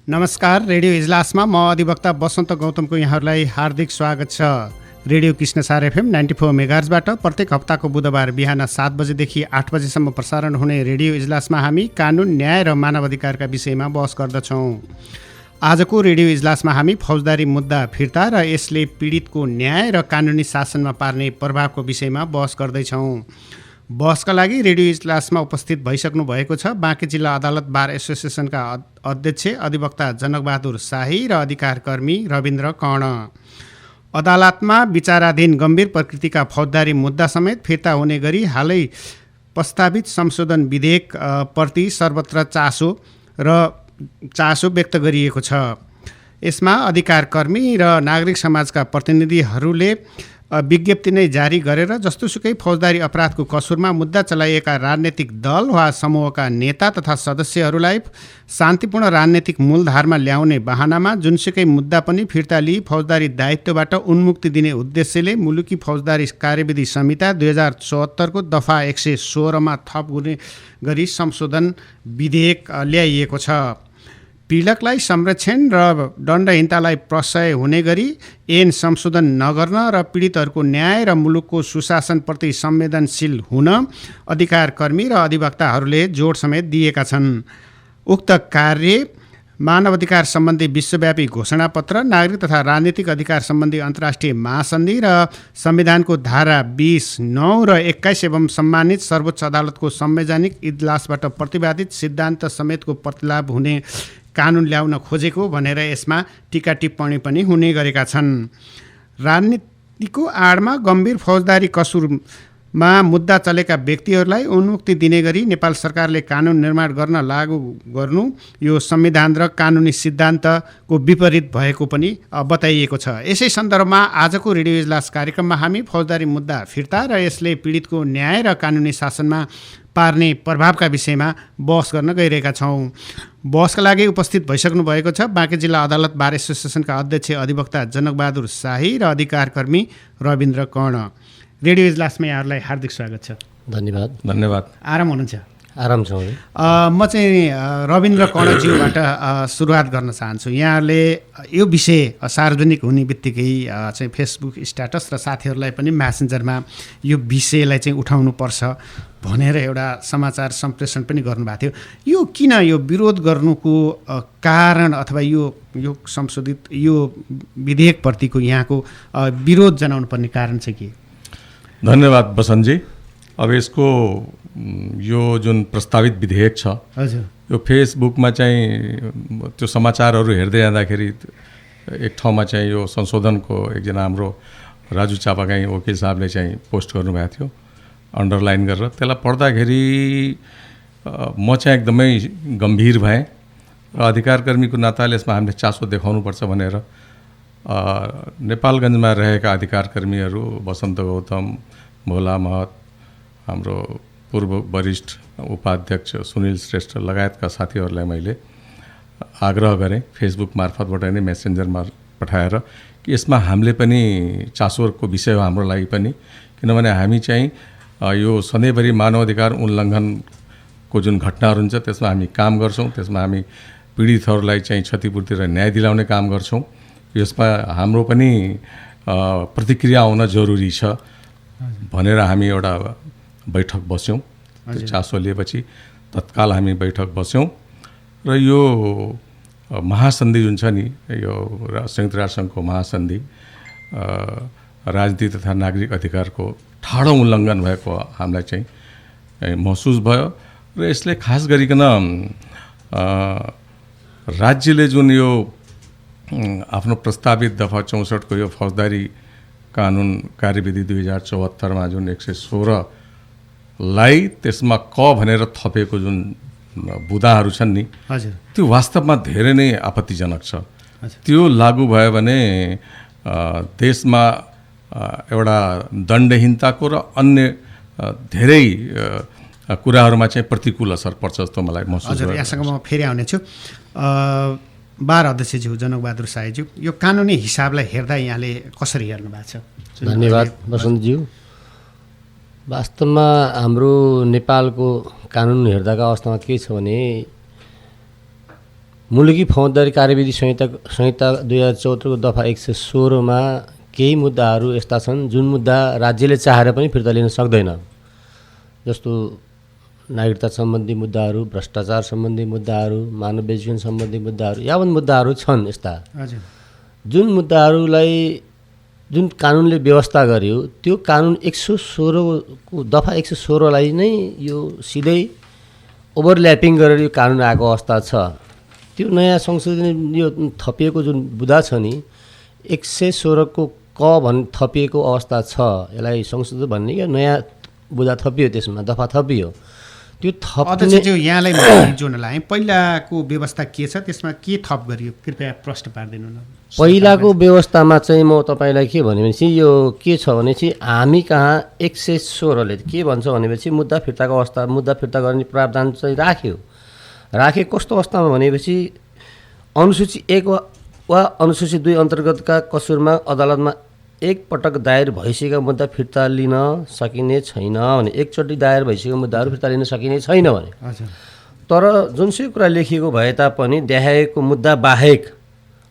नमस्कार, रेडियो इजलासमा म अधिवक्ता वसन्त गौतमको यहाँहरूलाई हार्दिक स्वागत छ। रेडियो कृष्णसार एफएम 94 मेगाहर्जबाट प्रत्येक हप्ताको बुधबार बिहान 7 बजेदेखि 8 बजेसम्म प्रसारण हुने रेडियो इजलासमा हामी कानुन, न्याय र मानव अधिकारका विषयमा बहस गर्दछौँ। आजको रेडियो इजलासमा हामी फौजदारी मुद्दा फिर्ता र यसले पीडितको न्याय र कानुनी शासनमा पार्ने प्रभावको विषयमा बहस गर्दैछौँ। बहसका लागि रेडियो इजलासमा उपस्थित भइसक्नु भएको छ बाँके जिल्ला अदालत बार एसोसिएसनका अध्यक्ष अधिवक्ता जनकबहादुर शाही र अधिकारकर्मी रविन्द्र कर्ण। अदालतमा विचाराधीन गम्भीर प्रकृतिका फौजदारी मुद्दा समेत फिर्ता हुने गरी हालै प्रस्तावित संशोधन विधेयक प्रति सर्वत्र चासो व्यक्त गरिएको छ। यसमा अधिकारकर्मी र नागरिक समाजका प्रतिनिधिहरूले विज्ञप्ति नै जारी गरेर जस्तोसुकै फौजदारी अपराधको कसुरमा मुद्दा चलाइएका राजनैतिक दल वा समूहका नेता तथा सदस्यहरूलाई शान्तिपूर्ण राजनैतिक मूलधारमा ल्याउने बहानामा जुनसुकै मुद्दा पनि फिर्ता लिई फौजदारी दायित्वबाट उन्मुक्ति दिने उद्देश्यले मुलुकी फौजदारी कार्यविधि संहिता 2074 को दफा 116 मा थप हुने गरी संशोधन विधेयक ल्याइएको छ। पीडकलाई संरक्षण र दण्डहीनतालाई प्रशय हुने गरी ऐन संशोधन नगर्न र पीडितहरूको न्याय र मुलुकको सुशासनप्रति संवेदनशील हुन अधिकारकर्मी र अधिवक्ताहरूले जोड समेत दिएका छन्। उक्त कार्य मानव अधिकार सम्बन्धी विश्वव्यापी घोषणापत्र, नागरिक तथा राजनीतिक अधिकार सम्बन्धी अन्तर्राष्ट्रिय महासन्धि र संविधानको धारा 20, 9 र 21 एवं सम्मानित सर्वोच्च अदालतको संवैधानिक इजलासबाट प्रतिपादित सिद्धान्त समेतको प्रतिलाभ हुने कानुन ल्याउन खोजेको भनेर यसमा टीका टिप्पणी पनि हुने गरेका छन्। राजनीतिको आडमा गम्भीर फौजदारी कसुरमा मुद्दा चलेका व्यक्तिहरूलाई उन्मुक्ति दिने गरी नेपाल सरकारले कानुन निर्माण गर्न लागू गर्नु यो संविधान र कानुनी सिद्धान्तको विपरीत भएको पनि बताइएको छ। यसै सन्दर्भमा आजको रेडियो इजलास कार्यक्रममा हामी फौजदारी मुद्दा फिर्ता र यसले पीडितको न्याय र कानुनी शासनमा पार्ने प्रभावका विषयमा बहस गर्न गइरहेका छौँ। बहसका लागि उपस्थित भइसक्नु भएको छ बाँके जिल्ला अदालत बार एसोसिएसनका अध्यक्ष अधिवक्ता जनकबहादुर शाही र अधिकारकर्मी रविन्द्र कर्ण। रेडियो इजलासमा यहाँहरूलाई हार्दिक स्वागत छ। धन्यवाद। आराम हुनुहुन्छ? आराम छौँ। म चाहिँ रविन्द्र कर्णज्यूबाट सुरुवात गर्न चाहन्छु। यहाँले यो विषय सार्वजनिक हुने बित्तिकै चाहिँ फेसबुक स्ट्याटस र साथीहरूलाई पनि म्यासेन्जरमा यो विषयलाई चाहिँ उठाउनुपर्छ भनेर एउटा समाचार सम्प्रेषण पनि गर्नुभएको थियो। यो किन यो विरोध गर्नुको कारण अथवा यो संशोधित यो विधेयकप्रतिको यहाँको विरोध जनाउनु पर्ने कारण चाहिँ के? धन्यवाद बसन्तजी। अब यसको यो जुन प्रस्तावित विधेयक छ, हजुर, यो फेसबुकमा चाहिँ त्यो समाचारहरू हेर्दै जाँदाखेरि एक ठाउँमा चाहिँ यो संशोधनको एकजना हाम्रो राजु चापागाई वकिल साहबले चाहिँ पोस्ट गर्नुभएको थियो अन्डरलाइन गरेर। त्यसलाई पढ्दाखेरि म चाहिँ एकदमै गम्भीर भएँ र अधिकारकर्मीको नाताले यसमा हामीले चासो देखाउनुपर्छ भनेर नेपालगञ्जमा रहेका अधिकारकर्मीहरू वसन्त गौतम, भोला महत, हाम्रो पूर्व वरिष्ठ उपाध्यक्ष सुनिल श्रेष्ठ लगायतका साथीहरूलाई मैले आग्रह गरेँ फेसबुक मार्फतबाट नै मेसेन्जरमा पठाएर कि यसमा हामीले पनि चासोको विषय हो हाम्रो लागि पनि, किनभने हामी चाहिँ यो सधैँभरि मानवाधिकार उल्लङ्घनको जुन घटनाहरू हुन्छ त्यसमा हामी काम गर्छौँ, त्यसमा हामी पीडितहरूलाई चाहिँ क्षतिपूर्ति र न्याय दिलाउने काम गर्छौँ। यसमा हाम्रो पनि प्रतिक्रिया आउन जरुरी छ भनेर हामी एउटा बैठक बस्यौँ। चासो लिएपछि तत्काल हामी बैठक बस्यौँ र यो महासन्धि जुन छ नि, यो संयुक्त राष्ट्रसङ्घको महासन्धि राजनीति तथा नागरिक अधिकारको ठाडो उल्लङ्घन भएको हामीलाई चाहिँ महसुस भयो र यसले खास गरिकन राज्यले जुन यो आफ्नो प्रस्तावित दफा 64 को यो फौजदारी कानुन कार्यविधि 2074 मा जुन 116 लाई त्यसमा क भनेर थपेको जुन बुदाहरू छन् नि, हजुर, त्यो वास्तवमा धेरै नै आपत्तिजनक छ। त्यो लागू भयो भने देशमा एउटा दण्डहीनताको र अन्य धेरै कुराहरूमा चाहिँ प्रतिकूल असर पर्छ जस्तो मलाई महसुस भयो। हजुर, यहाँसँग म फेरि आउनेछु। बार अध्यक्षज्यू जनकबहादुर शाहीज्यू, यो कानुनी हिसाबलाई हेर्दा यहाँले कसरी हेर्नु भएको छ? धन्यवाद वसन्तज्यू। वास्तवमा हाम्रो नेपालको कानुन हेर्दाका अवस्थामा के छ भने मुलुकी फौजदारी कार्यविधि संहिता 2074 को दफा 116 मा केही मुद्दाहरू यस्ता छन् जुन मुद्दा राज्यले चाहेर पनि फिर्ता लिन सक्दैन, जस्तो नागरिकता सम्बन्धी मुद्दाहरू, भ्रष्टाचार सम्बन्धी मुद्दाहरू, मानवीय जीवन सम्बन्धी मुद्दाहरू, यावत मुद्दाहरू छन् यस्ता जुन मुद्दाहरूलाई जुन कानुनले व्यवस्था गर्यो त्यो कानुन 116 को दफा 116 लाई नै यो सिधै ओभरल्यापिङ गरेर यो कानुन आएको अवस्था छ। त्यो नयाँ संशोधन यो थपिएको जुन बुदा छ नि 116 को क थपिएको अवस्था छ, यसलाई संशोधन भन्ने क्या नयाँ बुदा थपियो, त्यसमा दफा थपियो। त्यो अध्यक्षज्यू यहाँलाई जोड्न लाएँ, पहिलाको व्यवस्था के छ त्यसमा के थप गरियो कृपया प्रश्न पारिदिनु न। पहिलाको व्यवस्थामा चाहिँ म तपाईँलाई के भनेपछि यो के छ भनेपछि हामी कहाँ 116 ले के भन्छ भनेपछि मुद्दा फिर्ताको अवस्था, मुद्दा फिर्ता गर्ने प्रावधान चाहिँ राखे कस्तो अवस्थामा भनेपछि अनुसूची 1 वा अनुसूची 2 अन्तर्गतका कसुरमा अदालतमा एक पटक दायर भइसकेका मुद्दा फिर्ता लिन सकिने छैन भने, एकचोटि दायर भइसकेको मुद्दाहरू फिर्ता लिन सकिने छैन भने। तर जुनसुकै कुरा लेखिएको भए तापनि देखाएको मुद्दा बाहेक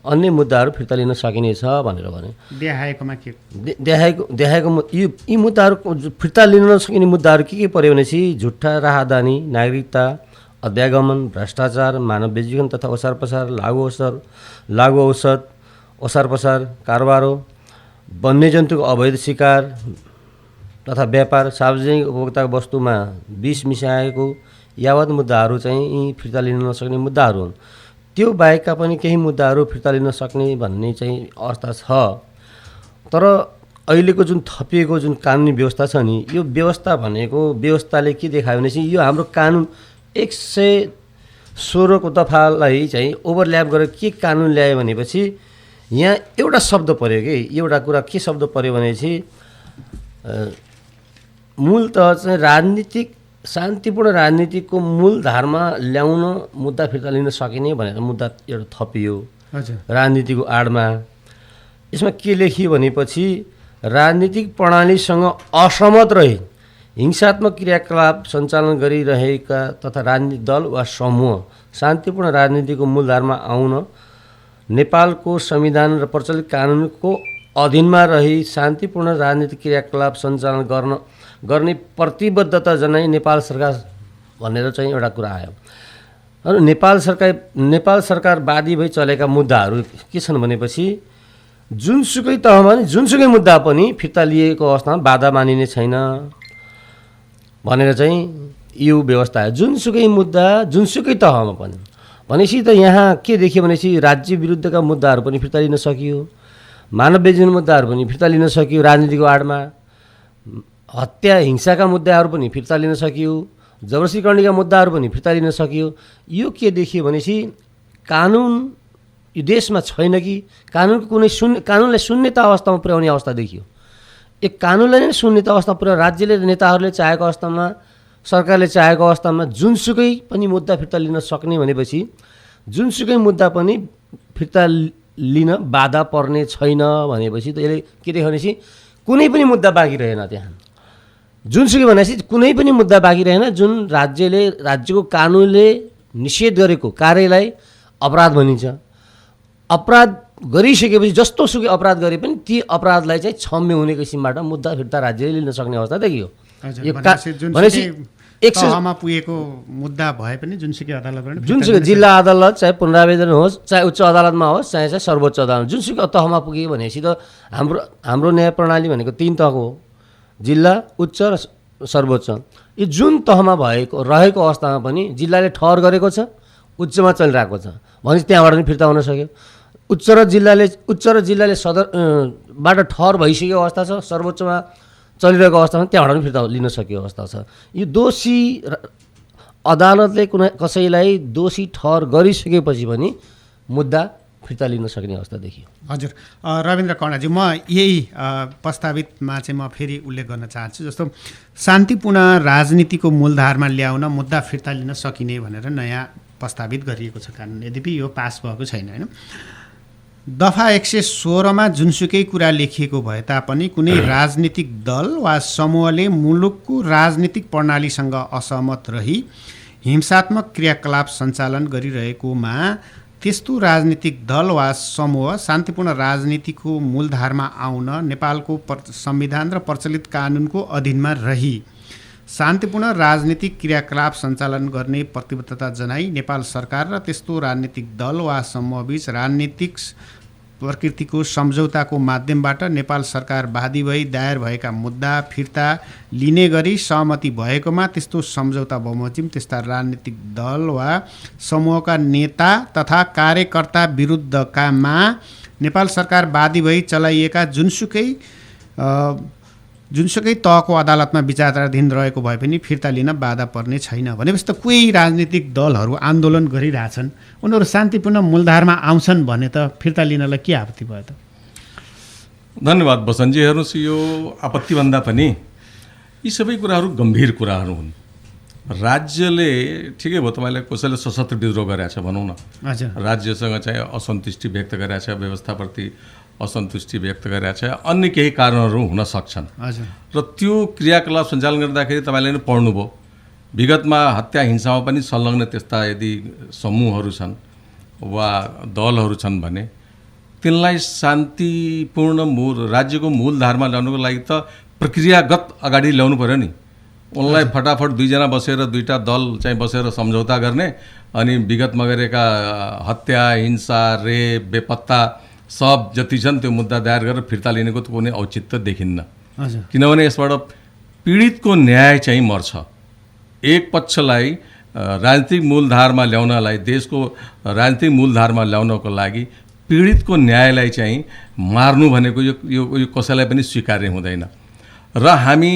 अन्य मुद्दाहरू फिर्ता लिन सकिनेछ भनेर भने। देखाएकोमा के देखाएको यी मुद्दाहरू फिर्ता लिन नसकिने मुद्दाहरू के पर्यो भनेपछि झुट्टा राहदानी, नागरिकता, अध्यागमन, भ्रष्टाचार, मानवीय जीवन तथा ओसार पसार, लागु औषध, ओसार पसार, कारोबारो, वन्यजन्तुको अवैध शिकार तथा व्यापार, सार्वजनिक उपभोक्ताको वस्तुमा विष मिसाएको यावत मुद्दाहरू चाहिँ यी फिर्ता लिन नसक्ने मुद्दाहरू हुन्। त्यो बाहेकका पनि केही मुद्दाहरू फिर्ता लिन सक्ने भन्ने चाहिँ अवस्था छ। तर अहिलेको जुन थपिएको जुन कानुनी व्यवस्था छ नि, यो व्यवस्था भनेको व्यवस्थाले के देखायो भनेपछि यो हाम्रो कानुन 116 को दफालाई चाहिँ ओभरल्याप गरेर के कानुन ल्यायो भनेपछि यहाँ एउटा शब्द पर्यो कि एउटा कुरा के शब्द पर्यो भनेपछि मूलत चाहिँ राजनीतिक शान्तिपूर्ण राजनीतिको मूलधारमा ल्याउन मुद्दा फिर्ता लिन सकिने भनेर मुद्दा एउटा थपियो राजनीतिको आडमा। यसमा के लेखियो भनेपछि राजनीतिक प्रणालीसँग असहमत रही हिंसात्मक क्रियाकलाप सञ्चालन गरिरहेका तथा राजनीतिक दल वा समूह शान्तिपूर्ण राजनीतिको मूलधारमा आउन नेपालको संविधान र प्रचलित कानुनको अधीनमा रही शान्तिपूर्ण राजनीतिक क्रियाकलाप सञ्चालन गर्ने प्रतिबद्धता जनाई नेपाल सरकार भनेर चाहिँ एउटा कुरा आयो। र नेपाल सरकार बादी भई चलेका मुद्दाहरू के छन् भनेपछि जुनसुकै तहमा जुनसुकै मुद्दा पनि फिर्ता लिएको अवस्थामा बाधा मानिने छैन भनेर चाहिँ यो व्यवस्था आयो। जुनसुकै मुद्दा जुनसुकै तहमा पनि भनेपछि त यहाँ के देखियो भनेपछि राज्य विरुद्धका मुद्दाहरू पनि फिर्ता लिन सकियो, मानवीय जीवन मुद्दाहरू पनि फिर्ता लिन सकियो, राजनीतिको आडमा हत्या हिंसाका मुद्दाहरू पनि फिर्ता लिन सकियो, जबरजस्तीकरणका मुद्दाहरू पनि फिर्ता लिन सकियो। यो के देखियो भनेपछि कानुन यो देशमा छैन कि कानुनको कुनै कानुनलाई शून्यता अवस्थामा पुर्याउने अवस्था देखियो। एक कानुनलाई नै शून्यता अवस्थामा पुर्याउने राज्यले नेताहरूले चाहेको अवस्थामा सरकारले चाहेको अवस्थामा जुनसुकै पनि मुद्दा फिर्ता लिन सक्ने भनेपछि जुनसुकै मुद्दा पनि फिर्ता लिन बाधा पर्ने छैन भनेपछि त यसले के देखायो भनेपछि कुनै पनि मुद्दा बाँकी रहेन। त्यहाँ जुनसुकै भनेपछि कुनै पनि मुद्दा बाँकी रहेन जुन राज्यको कानुनले निषेध गरेको कार्यलाई अपराध भनिन्छ। अपराध गरिसकेपछि जस्तोसुकै अपराध गरे पनि ती अपराधलाई चाहिँ क्षम्य हुने किसिमबाट मुद्दा फिर्ता राज्यले लिन सक्ने अवस्था देखियो। तहमा पुगेको मुद्दा भए पनि जुनसुकै अदालतबाट जुनसुकै जिल्ला अदालत चाहे पुनरावेदन होस् चाहे उच्च अदालतमा होस् चाहे सर्वोच्च अदालत जुनसुकै तहमा पुगे भनेपछि त हाम्रो न्याय प्रणाली भनेको 3 तहको हो, जिल्ला, उच्च र सर्वोच्च। यो जुन तहमा रहेको अवस्थामा पनि जिल्लाले ठहर गरेको छ, उच्चमा चलिरहेको छ भनेपछि त्यहाँबाट पनि फिर्ता हुन सक्यो। उच्च र जिल्लाले सदरबाट ठहर भइसकेको अवस्था छ, सर्वोच्चमा चलिरहेको अवस्थामा त्यहाँबाट पनि फिर्ता लिन सकियो अवस्था छ। यो दोषी अदालतले कसैलाई दोषी ठहर गरिसकेपछि पनि मुद्दा फिर्ता लिन सक्ने अवस्था देखियो। हजुर रविन्द्र कर्णाजी, म यही प्रस्तावितमा चाहिँ म फेरि उल्लेख गर्न चाहन्छु। जस्तो शान्तिपूर्ण राजनीतिको मूलधारमा ल्याउन मुद्दा फिर्ता लिन सकिने भनेर नयाँ प्रस्तावित गरिएको छ कानुन, यद्यपि यो पास भएको छैन होइन। दफा 116 मा जुनसुकै कुरा लेखिएको भए तापनि कुनै राजनीतिक दल वा समूहले मुलुकको राजनीतिक प्रणालीसँग असहमत रही हिंसात्मक क्रियाकलाप सञ्चालन गरिरहेकोमा त्यस्तो राजनीतिक दल वा समूह शान्तिपूर्ण राजनीतिको मूलधारमा आउन नेपालको संविधान र प्रचलित कानुनको अधीनमा रही शान्तिपूर्ण राजनीतिक क्रियाकलाप सञ्चालन गर्ने प्रतिबद्धता जनाई नेपाल सरकार र त्यस्तो राजनीतिक दल वा समूहबीच राजनीतिक प्रकृतिको सम्झौताको माध्यमबाट नेपाल सरकार बादी भई दायर भएका मुद्दा फिर्ता लिने गरी सहमति भएकोमा त्यस्तो सम्झौता बमोजिम त्यस्ता राजनीतिक दल वा समूहका नेता तथा कार्यकर्ता विरुद्धकामा नेपाल सरकार बादी भई चलाइएका जुनसुकै तहको अदालतमा विचाराधीन रहेको भए पनि फिर्ता लिन बाधा पर्ने छैन भनेपछि त कोही राजनीतिक दलहरू आन्दोलन गरिरहेछन् उनीहरू शान्तिपूर्ण मूलधारमा आउँछन् भने त फिर्ता लिनलाई के आपत्ति भयो त? धन्यवाद बसन्तजी। हेर्नुहोस्, यो आपत्तिभन्दा पनि यी सबै कुराहरू गम्भीर कुराहरू हुन्। राज्यले ठिकै भयो, तपाईँले कसैले सशस्त्र विद्रोह गरेछ भनौँ न, राज्यसँग चाहिँ असन्तुष्टि व्यक्त गरेछ, व्यवस्थाप्रति असन्तुष्टि व्यक्त गरेछ, अन्य केही कारणहरू हुन सक्छन् र त्यो क्रियाकलाप सञ्चालन गर्दाखेरि तपाईँले नै पढ्नुभयो, विगतमा हत्या हिंसामा पनि संलग्न त्यस्ता यदि समूहहरू छन् वा दलहरू छन् भने तिनलाई शान्तिपूर्ण राज्यको मूलधारमा ल्याउनको लागि त प्रक्रियागत अगाडि ल्याउनु पऱ्यो नि। उनलाई फटाफट दुईजना बसेर दुईटा दल चाहिँ बसेर सम्झौता गर्ने अनि विगतमा गरेका हत्या हिंसा रेप बेपत्ता सब जति छन् त्यो मुद्दा दायर गरेर फिर्ता लिनेको त कुनै औचित्य देखिन्न। किनभने यसबाट पीडितको न्याय चाहिँ मर्छ। एक पक्षलाई राजनीतिक मूलधारमा ल्याउनलाई, देशको राजनीतिक मूलधारमा ल्याउनको लागि पीडितको न्यायलाई चाहिँ मार्नु भनेको यो कसैलाई पनि स्वीकार्य हुँदैन र हामी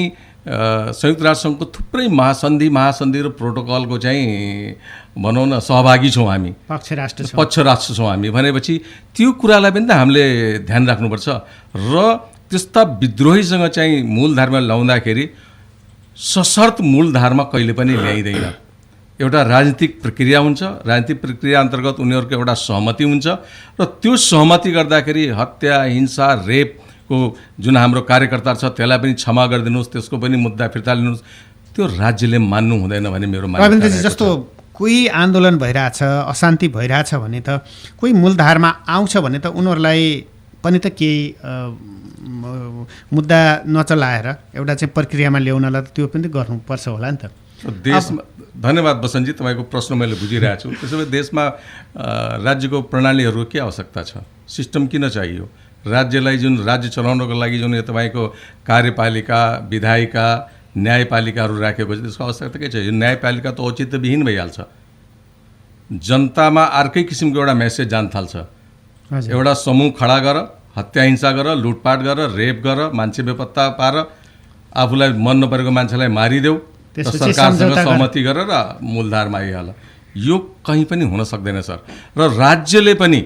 संयुक्त राष्ट्रसङ्घको थुप्रै महासन्धि र प्रोटोकलको चाहिँ भनौँ न सहभागी छौँ हामी, पक्ष राष्ट्र छौँ हामी भनेपछि त्यो कुरालाई पनि त हामीले ध्यान राख्नुपर्छ र त्यस्ता विद्रोहीसँग चाहिँ मूलधारमा ल्याउँदाखेरि सशर्त मूलधारमा कहिले पनि ल्याइँदैन। एउटा राजनीतिक प्रक्रिया हुन्छ, राजनीतिक प्रक्रिया अन्तर्गत उनीहरूको एउटा सहमति हुन्छ र त्यो सहमति गर्दाखेरि हत्या हिंसा रेपको जुन हाम्रो कार्यकर्ता छ त्यसलाई पनि क्षमा गरिदिनुहोस्, त्यसको पनि मुद्दा फिर्ता लिनुहोस्, त्यो राज्यले मान्नु हुँदैन भने मेरो मान्यता। जस्तो कोही आन्दोलन भइरहेछ, अशान्ति भइरहेछ भने त कोही मूलधारमा आउँछ भने त उनीहरूलाई पनि त केही मुद्दा नचलाएर एउटा चाहिँ प्रक्रियामा ल्याउनलाई त त्यो पनि गर्नुपर्छ होला नि त देशमा। धन्यवाद बसन्तजी, तपाईँको प्रश्न मैले बुझिरहेको छु। त्यसो भए देशमा राज्यको प्रणालीहरू के आवश्यकता छ, सिस्टम किन चाहियो? राज्यलाई जुन राज्य चलाउनको लागि जुन तपाईँको कार्यपालिका विधायिका न्यायपालिकाहरू राखेको छ त्यसको आवश्यकता के छ? यो न्यायपालिका त औचित्यविहीन भइहाल्छ। जनतामा अर्कै किसिमको एउटा मेसेज जान थाल्छ, एउटा समूह खडा गर, हत्या हिंसा गर, लुटपाट गर, रेप गर, मान्छे बेपत्ता पार, आफूलाई मन नपरेको मान्छेलाई मारिदेऊ, सरकारसँग सहमति गरेर मूलधारमा आइहाल। यो कहीँ पनि हुन सक्दैन सर। र राज्यले पनि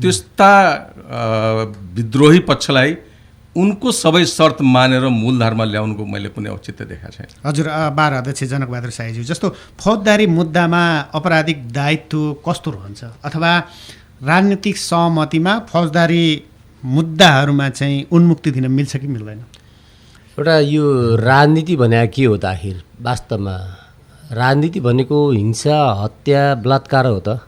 त्यस्ता विद्रोही पक्षलाई उनको सबै शर्त मानेर मूलधारमा ल्याउनुको मैले कुनै औचित्य देखाएको छैन। हजुर, बार अध्यक्ष जनकबहादुर साईज्यू, जस्तो फौजदारी मुद्दामा आपराधिक दायित्व कस्तो रहन्छ अथवा राजनीतिक सहमतिमा फौजदारी मुद्दाहरूमा चाहिँ उन्मुक्ति दिन मिल्छ कि मिल्दैन? एउटा यो राजनीति भने के हो त? आखिर वास्तवमा राजनीति भनेको हिंसा हत्या बलात्कार हो त?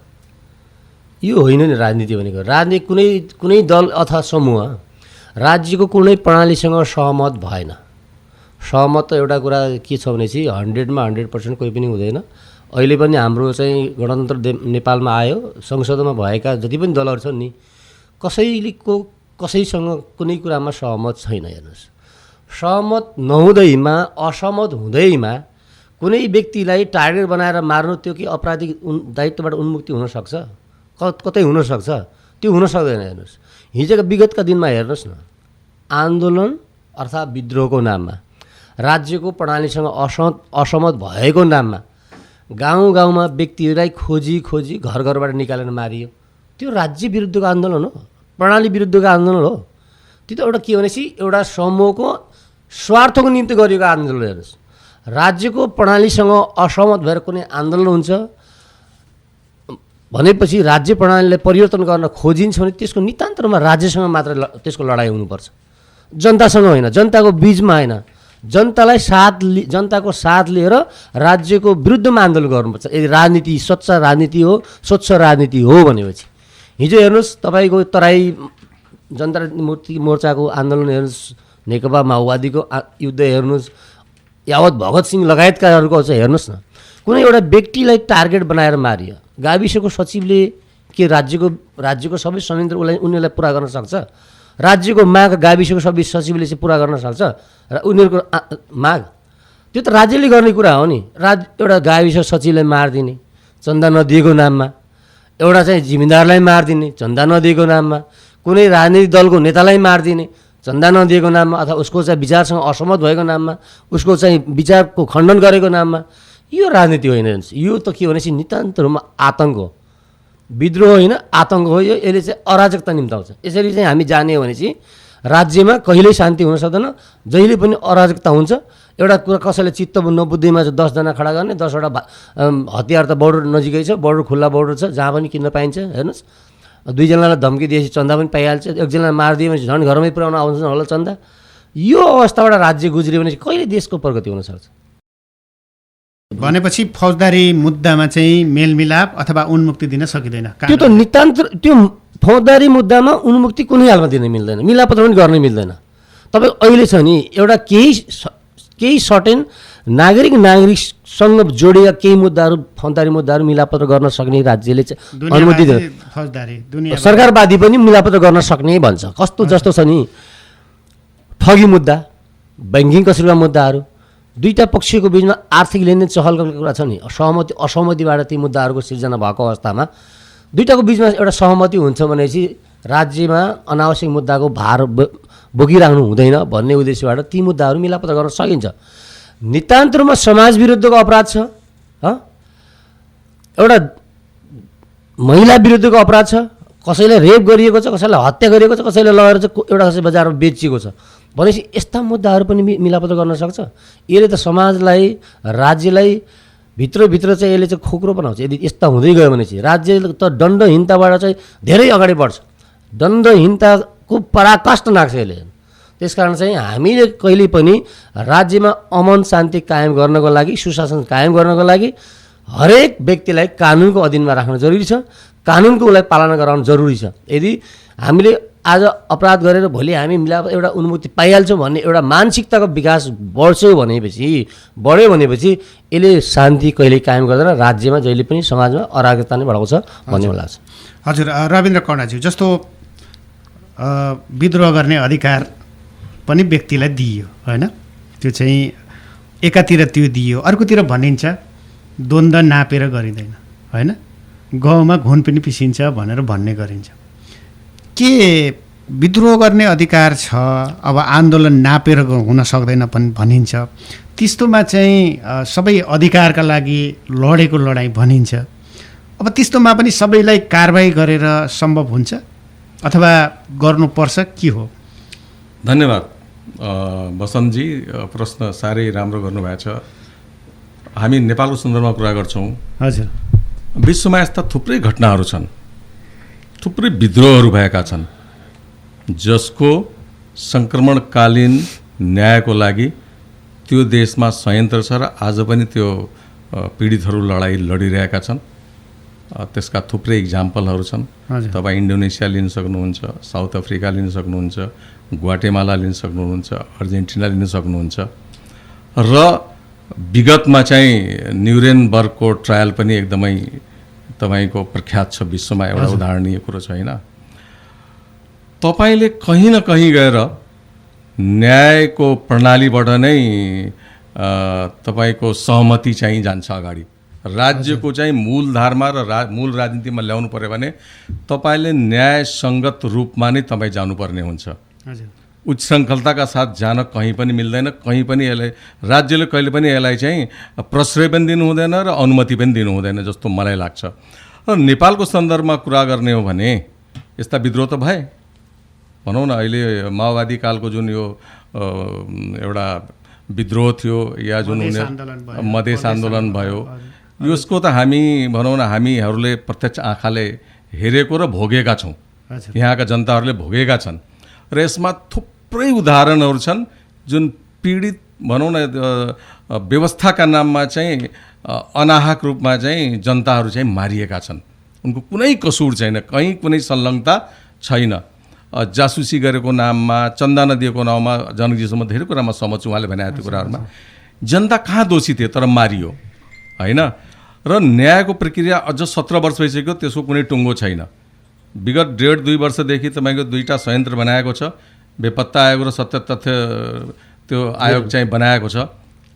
यो होइन नि राजनीति भनेको। राजनीति कुनै दल अथवा समूह राज्यको कुनै प्रणालीसँग सहमत भएन। सहमत त एउटा कुरा के छ भने चाहिँ 100मा 100% कोही पनि हुँदैन। अहिले पनि हाम्रो चाहिँ गणतन्त्र नेपालमा आयो, संसदमा भएका जति पनि दलहरू छन् नि कसैसँग कुनै कुरामा सहमत छैन। हेर्नुहोस्, सहमत नहुँदैमा असहमत हुँदैमा कुनै व्यक्तिलाई टार्गेट बनाएर मार्नु त्यो कि आपराधिक दायित्वबाट उन्मुक्ति हुनसक्छ? कतै हुनसक्छ? त्यो हुन सक्दैन। हेर्नुहोस्, हिजोका विगतका दिनमा हेर्नुहोस् न, आन्दोलन अर्थात् विद्रोहको नाममा राज्यको प्रणालीसँग असहमत भएको नाममा गाउँ गाउँमा व्यक्तिहरूलाई खोजी घर घरबाट निकालेर मारियो। त्यो राज्य विरुद्धको आन्दोलन हो, प्रणाली विरुद्धको आन्दोलन हो। त्यो त एउटा के भनेपछि एउटा समूहको स्वार्थको निम्ति गरिएको आन्दोलन। हेर्नुहोस्, राज्यको प्रणालीसँग असहमत भएर कुनै आन्दोलन हुन्छ भनेपछि राज्य प्रणालीलाई परिवर्तन गर्न खोजिन्छ भने त्यसको नितान्तरमा राज्यसँग मात्र त्यसको लडाइँ हुनुपर्छ, जनतासँग होइन, जनताको बिचमा होइन। जनताको साथ लिएर राज्यको विरुद्धमा आन्दोलन गर्नुपर्छ। यदि राजनीति स्वच्छ राजनीति हो, स्वच्छ राजनीति हो भनेपछि हिजो हेर्नुहोस् तपाईँको तराई जनता मुक्ति मोर्चाको आन्दोलन हेर्नुहोस्, नेकपा माओवादीको युद्ध हेर्नुहोस्, यावत भगत सिंह लगायतकाहरूको चाहिँ हेर्नुहोस् न, कुनै एउटा व्यक्तिलाई टार्गेट बनाएर मारियो। गाविसको सचिवले के राज्यको सबै संयन्त्र उनीहरूलाई पुरा गर्न सक्छ? राज्यको माग गाविसको सबै सचिवले चाहिँ पुरा गर्न सक्छ र उनीहरूको माग? त्यो त राज्यले गर्ने कुरा हो नि। एउटा गाविस सचिवलाई मारिदिने चन्दा नदिएको नाममा, एउटा चाहिँ जिम्मेदारलाई मारिदिने चन्दा नदिएको नाममा, कुनै राजनीतिक दलको नेतालाई मारिदिने चन्दा नदिएको नाममा, अथवा उसको चाहिँ विचारसँग असहमत भएको नाममा, उसको चाहिँ विचारको खण्डन गरेको नाममा, यो राजनीति होइन। यो त के भनेपछि नितान्त रूपमा आतङ्क हो, विद्रोह होइन आतङ्क हो। यसले चाहिँ अराजकता निम्ताउँछ। यसरी चाहिँ हामी जाने हो भने चाहिँ राज्यमा कहिल्यै शान्ति हुन सक्दैन, जहिले पनि अराजकता हुन्छ। एउटा कुरा कसैले चित्त नबुद्धिमा चाहिँ 10जना खडा गर्ने, 10वटा हतियार त बोर्डर नजिकै छ, बोर्डर खुल्ला बोर्डर छ, जहाँ पनि किन्न पाइन्छ। हेर्नुहोस्, 2जनालाई धम्की दिएपछि चन्दा पनि पाइहाल्छ, 1जनालाई मारिदिए भने झन् घरमै पुऱ्याउन आउँछ होला चन्दा। यो अवस्थाबाट राज्य गुज्रियो भने कहिले देशको प्रगति हुनसक्छ? भनेपछि फौजदारी मुद्दामा चाहिँ मेलमिलाप अथवा उन्मुक्ति दिन सकिँदैन। त्यो त नितान्त, त्यो फौजदारी मुद्दामा उन्मुक्ति कुनै हालमा दिन मिल्दैन, मिलापत्र पनि गर्न मिल्दैन। तपाईँ अहिले छ नि एउटा केही सर्टेन नागरिकसँग जोडिएका केही मुद्दाहरू, फौजदारी मुद्दाहरू मिलापत्र गर्न सक्ने राज्यले चाहिँ अनुमति दिन्छ। सरकारवादी पनि मिलापत्र गर्न सक्ने भन्छ। कस्तो जस्तो छ नि, ठगी मुद्दा, ब्याङ्किङ कसुरका मुद्दाहरू, दुईटा पक्षको बिचमा आर्थिक लेनदेन चहलपहलको कुरा छ नि, सहमति असहमतिबाट ती मुद्दाहरूको सिर्जना भएको अवस्थामा दुईटाको बिचमा एउटा सहमति हुन्छ भनेपछि राज्यमा अनावश्यक मुद्दाको भार बोकिराख्नु हुँदैन भन्ने उद्देश्यबाट ती मुद्दाहरू मिलापत्र गर्न सकिन्छ। नितान्त रूपमा समाज विरुद्धको अपराध छ, एउटा महिला विरुद्धको अपराध छ, कसैलाई रेप गरिएको छ, कसैलाई हत्या गरिएको छ, कसैलाई लगेर चाहिँ एउटा कसै बजारमा बेचिएको छ भनेपछि यस्ता मुद्दाहरू पनि मिलापत्र गर्न सक्छ। यसले त समाजलाई, राज्यलाई भित्रभित्र चाहिँ यसले चाहिँ खोक्रो बनाउँछ। यदि यस्ता हुँदै गयो भने चाहिँ राज्य त दण्डहीनताबाट चाहिँ धेरै अगाडि बढ्छ, दण्डहीनताको पराकाष्ठ नाग्छ यसले। त्यसकारण चाहिँ हामीले कहिले पनि राज्यमा अमन शान्ति कायम गर्नको लागि, सुशासन कायम गर्नको लागि हरेक व्यक्तिलाई कानुनको अधीनमा राख्न जरुरी छ, कानुनको उसलाई पालना गराउनु जरुरी छ। यदि हामीले आज अपराध गरेर भोलि हामी एउटा उन्मुक्ति पाइहाल्छौँ भन्ने एउटा मानसिकताको विकास बढ्यो भनेपछि यसले शान्ति कहिले कायम गर्दैन, राज्यमा जहिले पनि समाजमा अराजकता नै बढाउँछ भन्ने मलाई लाग्छ। हजुर, रविन्द्र कर्णाज्यू, जस्तो विद्रोह गर्ने अधिकार पनि व्यक्तिलाई दिइयो होइन, त्यो चाहिँ एकातिर त्यो दिइयो, अर्कोतिर भनिन्छ द्वन्द्व नापेर गरिँदैन होइन, गाउँमा घुन पनि पिसिन्छ भनेर भन्ने गरिन्छ। के विद्रोह गर्ने अधिकार छ, अब आन्दोलन नापेर हुन सक्दैन पनि भनिन्छ, त्यस्तोमा चाहिँ सबै अधिकारका लागि लडेको लडाइँ भनिन्छ। अब त्यस्तोमा पनि सबैलाई कारबाही गरेर सम्भव हुन्छ अथवा गर्नुपर्छ, के हो? धन्यवाद बसन्तजी, प्रश्न साह्रै राम्रो गर्नुभएको छ। हामी नेपालको सन्दर्भमा कुरा गर्छौँ। हजुर, विश्वमा यस्ता थुप्रै घटनाहरू छन्, थुप्रै विद्रोहहरू भएका छन् जसको सङ्क्रमणकालीन न्यायको लागि त्यो देशमा संयन्त्र छ र आज पनि त्यो पीडितहरू लडाइँ लडिरहेका छन्। त्यसका थुप्रै इक्जाम्पलहरू छन्। तपाईँ इन्डोनेसिया लिन सक्नुहुन्छ, साउथ अफ्रिका लिन सक्नुहुन्छ, ग्वाटेमाला लिन सक्नुहुन्छ, अर्जेन्टिना लिन सक्नुहुन्छ र विगतमा चाहिँ न्युरेनबर्गको ट्रायल पनि एकदमै तपाईँको प्रख्यात छ विश्वमा, एउटा उदाहरणीय कुरो छ होइन। तपाईँले कहीँ न कहीँ गएर न्यायको प्रणालीबाट नै तपाईँको सहमति चाहिँ जान्छ अगाडि। राज्यको चाहिँ मूलधारमा र मूल राजनीतिमा ल्याउनु पऱ्यो भने तपाईँले न्यायसङ्गत रूपमा नै तपाईँ जानुपर्ने हुन्छ। उच्छृङ्खलताका साथ जान कहीँ पनि मिल्दैन, कहीँ पनि यसलाई राज्यले कहिले पनि यसलाई चाहिँ प्रश्रय पनि दिनु हुँदैन र अनुमति पनि दिनु हुँदैन जस्तो मलाई लाग्छ। र नेपालको सन्दर्भमा कुरा गर्ने हो भने यस्ता विद्रोह त भए, भनौँ न अहिले माओवादी कालको जुन यो एउटा विद्रोह थियो या जुन मधेस आन्दोलन भयो, यसको त हामी भनौँ न हामीहरूले प्रत्यक्ष आँखाले हेरेको र भोगेका छौँ, यहाँका जनताहरूले भोगेका छन्। र यसमा थुप्रै उदाहरणहरू छन् जुन पीडित भनौँ न व्यवस्थाका नाममा चाहिँ अनाहक रूपमा चाहिँ जनताहरू चाहिँ मारिएका छन्। उनको कुनै कसुर छैन, कहीँ कुनै संलग्नता छैन। जासुसी गरेको नाममा, चन्दा नदिएको नाममा, जनकजीसम्म धेरै कुरामा सहमत छु उहाँले भनेको त्यो कुराहरूमा। जनता कहाँ दोषी थियो, तर मारियो होइन। र न्यायको प्रक्रिया अझ 17 वर्ष भइसक्यो, त्यसको कुनै टुङ्गो छैन। विगत 1.5-2 वर्षदेखि तपाईँको 2टा संयन्त्र बनाएको छ, बेपत्ता आयोग र सत्य तथ्य त्यो आयोग चाहिँ बनाएको छ।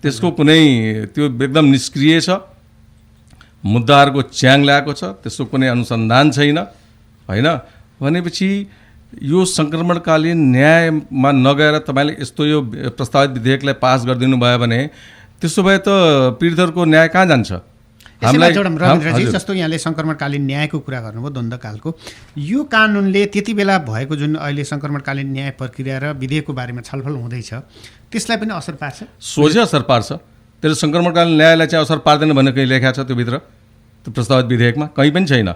त्यसको कुनै त्यो एकदम निष्क्रिय छ, मुद्दाहरूको च्याङ ल्याएको छ, त्यसको कुनै अनुसन्धान छैन होइन। भनेपछि यो सङ्क्रमणकालीन न्यायमा नगएर तपाईँले यस्तो यो प्रस्तावित विधेयकलाई पास गरिदिनु भयो भने त्यसो भए त पीडितहरूको न्याय कहाँ जान्छ? रविन्द्रजी, जस्तो यहाँले सङ्क्रमणकालीन न्यायको कुरा गर्नुभयो, द्वन्द्वकालको यो कानुनले त्यति बेला भएको जुन अहिले सङ्क्रमणकालीन न्याय प्रक्रिया र विधेयकको बारेमा छलफल हुँदैछ त्यसलाई पनि असर पार्छ? सोझै असर पार्छ। त्यसले सङ्क्रमणकालीन न्यायलाई चाहिँ असर पार्दैन भनेर कहीँ लेखाएको छ त्यो भित्र, त्यो प्रस्तावित विधेयकमा कहीँ पनि छैन।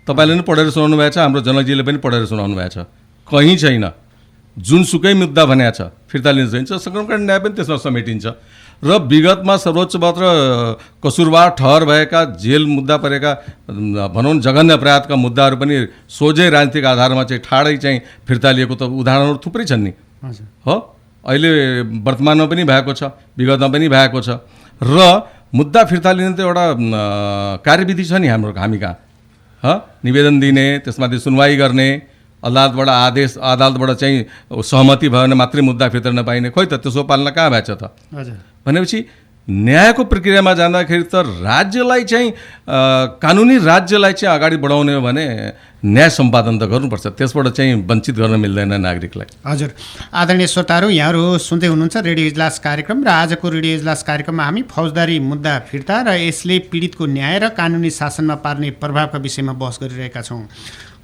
तपाईँले पनि पढेर सुनाउनु भएको छ, हाम्रो जनकजीले पनि पढेर सुनाउनु भएको छ, कहीँ छैन। जुनसुकै मुद्दा भनेको छ फिर्ता लिन चाहिन्छ, सङ्क्रमणकालीन न्याय पनि त्यसमा समेटिन्छ। र विगतमा सर्वोच्चबाट कसुरबार ठहर भएका, जेल मुद्दा परेका, भनौँ जघन्य अपराधका मुद्दाहरू पनि सोझै राजनीतिक आधारमा चाहिँ ठाडै चाहिँ फिर्ता लिएको त उदाहरणहरू थुप्रै छन् नि हो। अहिले वर्तमानमा पनि भएको छ, विगतमा पनि भएको छ। र मुद्दा फिर्ता लिने त एउटा कार्यविधि छ नि हाम्रो, हामी कहाँ निवेदन दिने, त्यसमाथि सुनवाई गर्ने, अदालतबाट आदेश, अदालतबाट चाहिँ सहमति भयो भने मात्रै मुद्दा फिर्ता नपाइने, खोइ त त्यसो पालना कहाँ भएछ त? भनेपछि न्यायको प्रक्रियामा जाँदाखेरि त राज्यलाई चाहिँ कानुनी राज्यलाई चाहिँ अगाडि बढाउने हो भने न्याय सम्पादन त गर्नुपर्छ, त्यसबाट चाहिँ वञ्चित गर्न मिल्दैन नागरिकलाई। हजुर, आदरणीय श्रोताहरू, यहाँहरू सुन्दै हुनुहुन्छ रेडियो इजलास कार्यक्रम। र आजको रेडियो इजलास कार्यक्रममा हामी फौजदारी मुद्दा फिर्ता र यसले पीडितको न्याय र कानुनी शासनमा पार्ने प्रभावका विषयमा बहस गरिरहेका छौँ।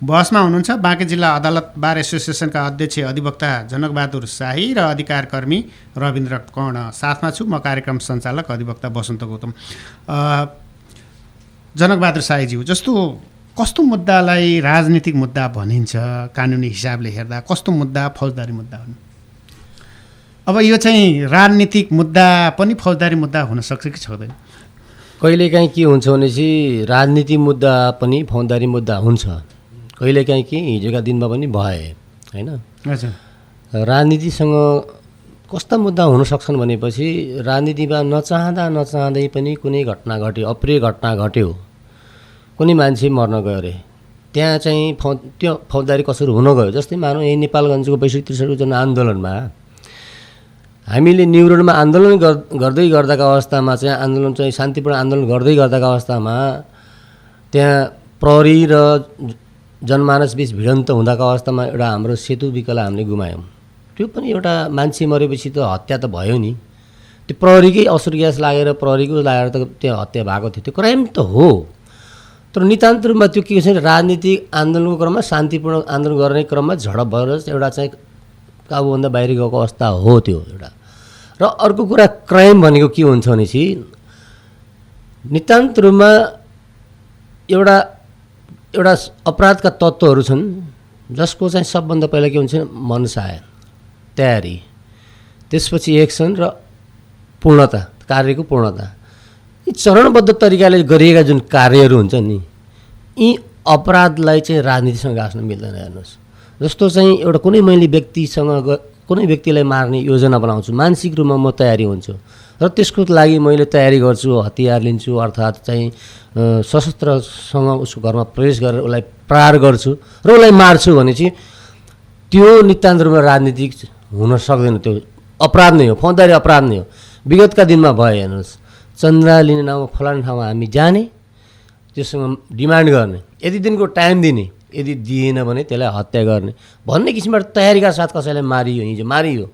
बहसमा हुनुहुन्छ बाँके जिल्ला अदालत बार एसोसिएसनका अध्यक्ष अधिवक्ता जनकबहादुर शाही र अधिकारकर्मी रविन्द्र कर्ण। साथमा छु म कार्यक्रम सञ्चालक अधिवक्ता वसन्त गौतम। जनकबहादुर शाहीज्यू, जस्तो कस्तो मुद्दालाई राजनीतिक मुद्दा भनिन्छ कानुनी हिसाबले हेर्दा, कस्तो मुद्दा फौजदारी मुद्दा हुन्? अब यो चाहिँ राजनीतिक मुद्दा पनि फौजदारी मुद्दा हुन सक्छ कि सक्दैन? कहिलेकाहीँ के हुन्छ भनेपछि राजनीतिक मुद्दा पनि फौजदारी मुद्दा हुन्छ, कहिलेकाहीँ कि हिजोका दिनमा पनि भए होइन। राजनीतिसँग कस्ता मुद्दा हुन सक्छन् भनेपछि राजनीतिमा नचाहँदै पनि कुनै घटना घट्यो, अप्रिय घटना घट्यो, कुनै मान्छे मर्न गयो अरे, त्यहाँ चाहिँ त्यो फौजदारी कसुर हुन गयो। जस्तै मानौँ यही नेपालगञ्जको 62-63 जन आन्दोलनमा हामीले न्यु रोडमा आन्दोलन गर्दै गर्दाका अवस्थामा चाहिँ आन्दोलन चाहिँ शान्तिपूर्ण आन्दोलन गर्दै गर्दाका अवस्थामा त्यहाँ प्रहरी र जनमानस बीच भिडन्त हुँदाको अवस्थामा एउटा हाम्रो सेतु विकला हामीले गुमायौँ। त्यो पनि एउटा मान्छे मरेपछि त हत्या त भयो नि, त्यो प्रहरीकै असुर ग्यास लागेर प्रहरीको लागेर त त्यो हत्या भएको थियो, त्यो क्राइम त हो। तर नितान्त रूपमा त्यो के छ, राजनीतिक आन्दोलनको क्रममा, शान्तिपूर्ण आन्दोलन गर्ने क्रममा झडप भएर एउटा चाहिँ काबुभन्दा बाहिर गएको अवस्था हो त्यो एउटा। र अर्को कुरा क्राइम भनेको के हुन्छ भनेपछि नितान्त रूपमा एउटा अपराधका तत्त्वहरू छन् जसको चाहिँ सबभन्दा पहिला के हुन्छ मनसाय, तयारी, त्यसपछि एक्सन र पूर्णता, कार्यको पूर्णता। यी चरणबद्ध तरिकाले गरिएका जुन कार्यहरू हुन्छ नि, यी अपराधलाई चाहिँ राजनीतिसँग गाँच्न मिल्दैन। हेर्नुहोस्, जस्तो चाहिँ एउटा कुनै मैले कुनै व्यक्तिलाई मार्ने योजना बनाउँछु, मानसिक रूपमा म तयारी हुन्छु र त्यसको लागि मैले तयारी गर्छु, हतियार लिन्छु, अर्थात् चाहिँ सशस्त्रसँग उसको घरमा प्रवेश गरेर उसलाई प्रहार गर्छु र उसलाई मार्छु भने चाहिँ त्यो नितान्त रूपमा राजनीतिक हुन सक्दैन, त्यो अपराध नै हो, फौजदारी अपराध नै हो। विगतका दिनमा भयो, हेर्नुहोस्, चन्द्रा लिने नाउँमा फलाने ठाउँमा हामी जाने, त्योसँग डिमान्ड गर्ने, यति दिनको टाइम दिने, यदि दिएन भने त्यसलाई हत्या गर्ने भन्ने किसिमबाट तयारीका साथ कसैलाई मारियो, हिजो मारियो,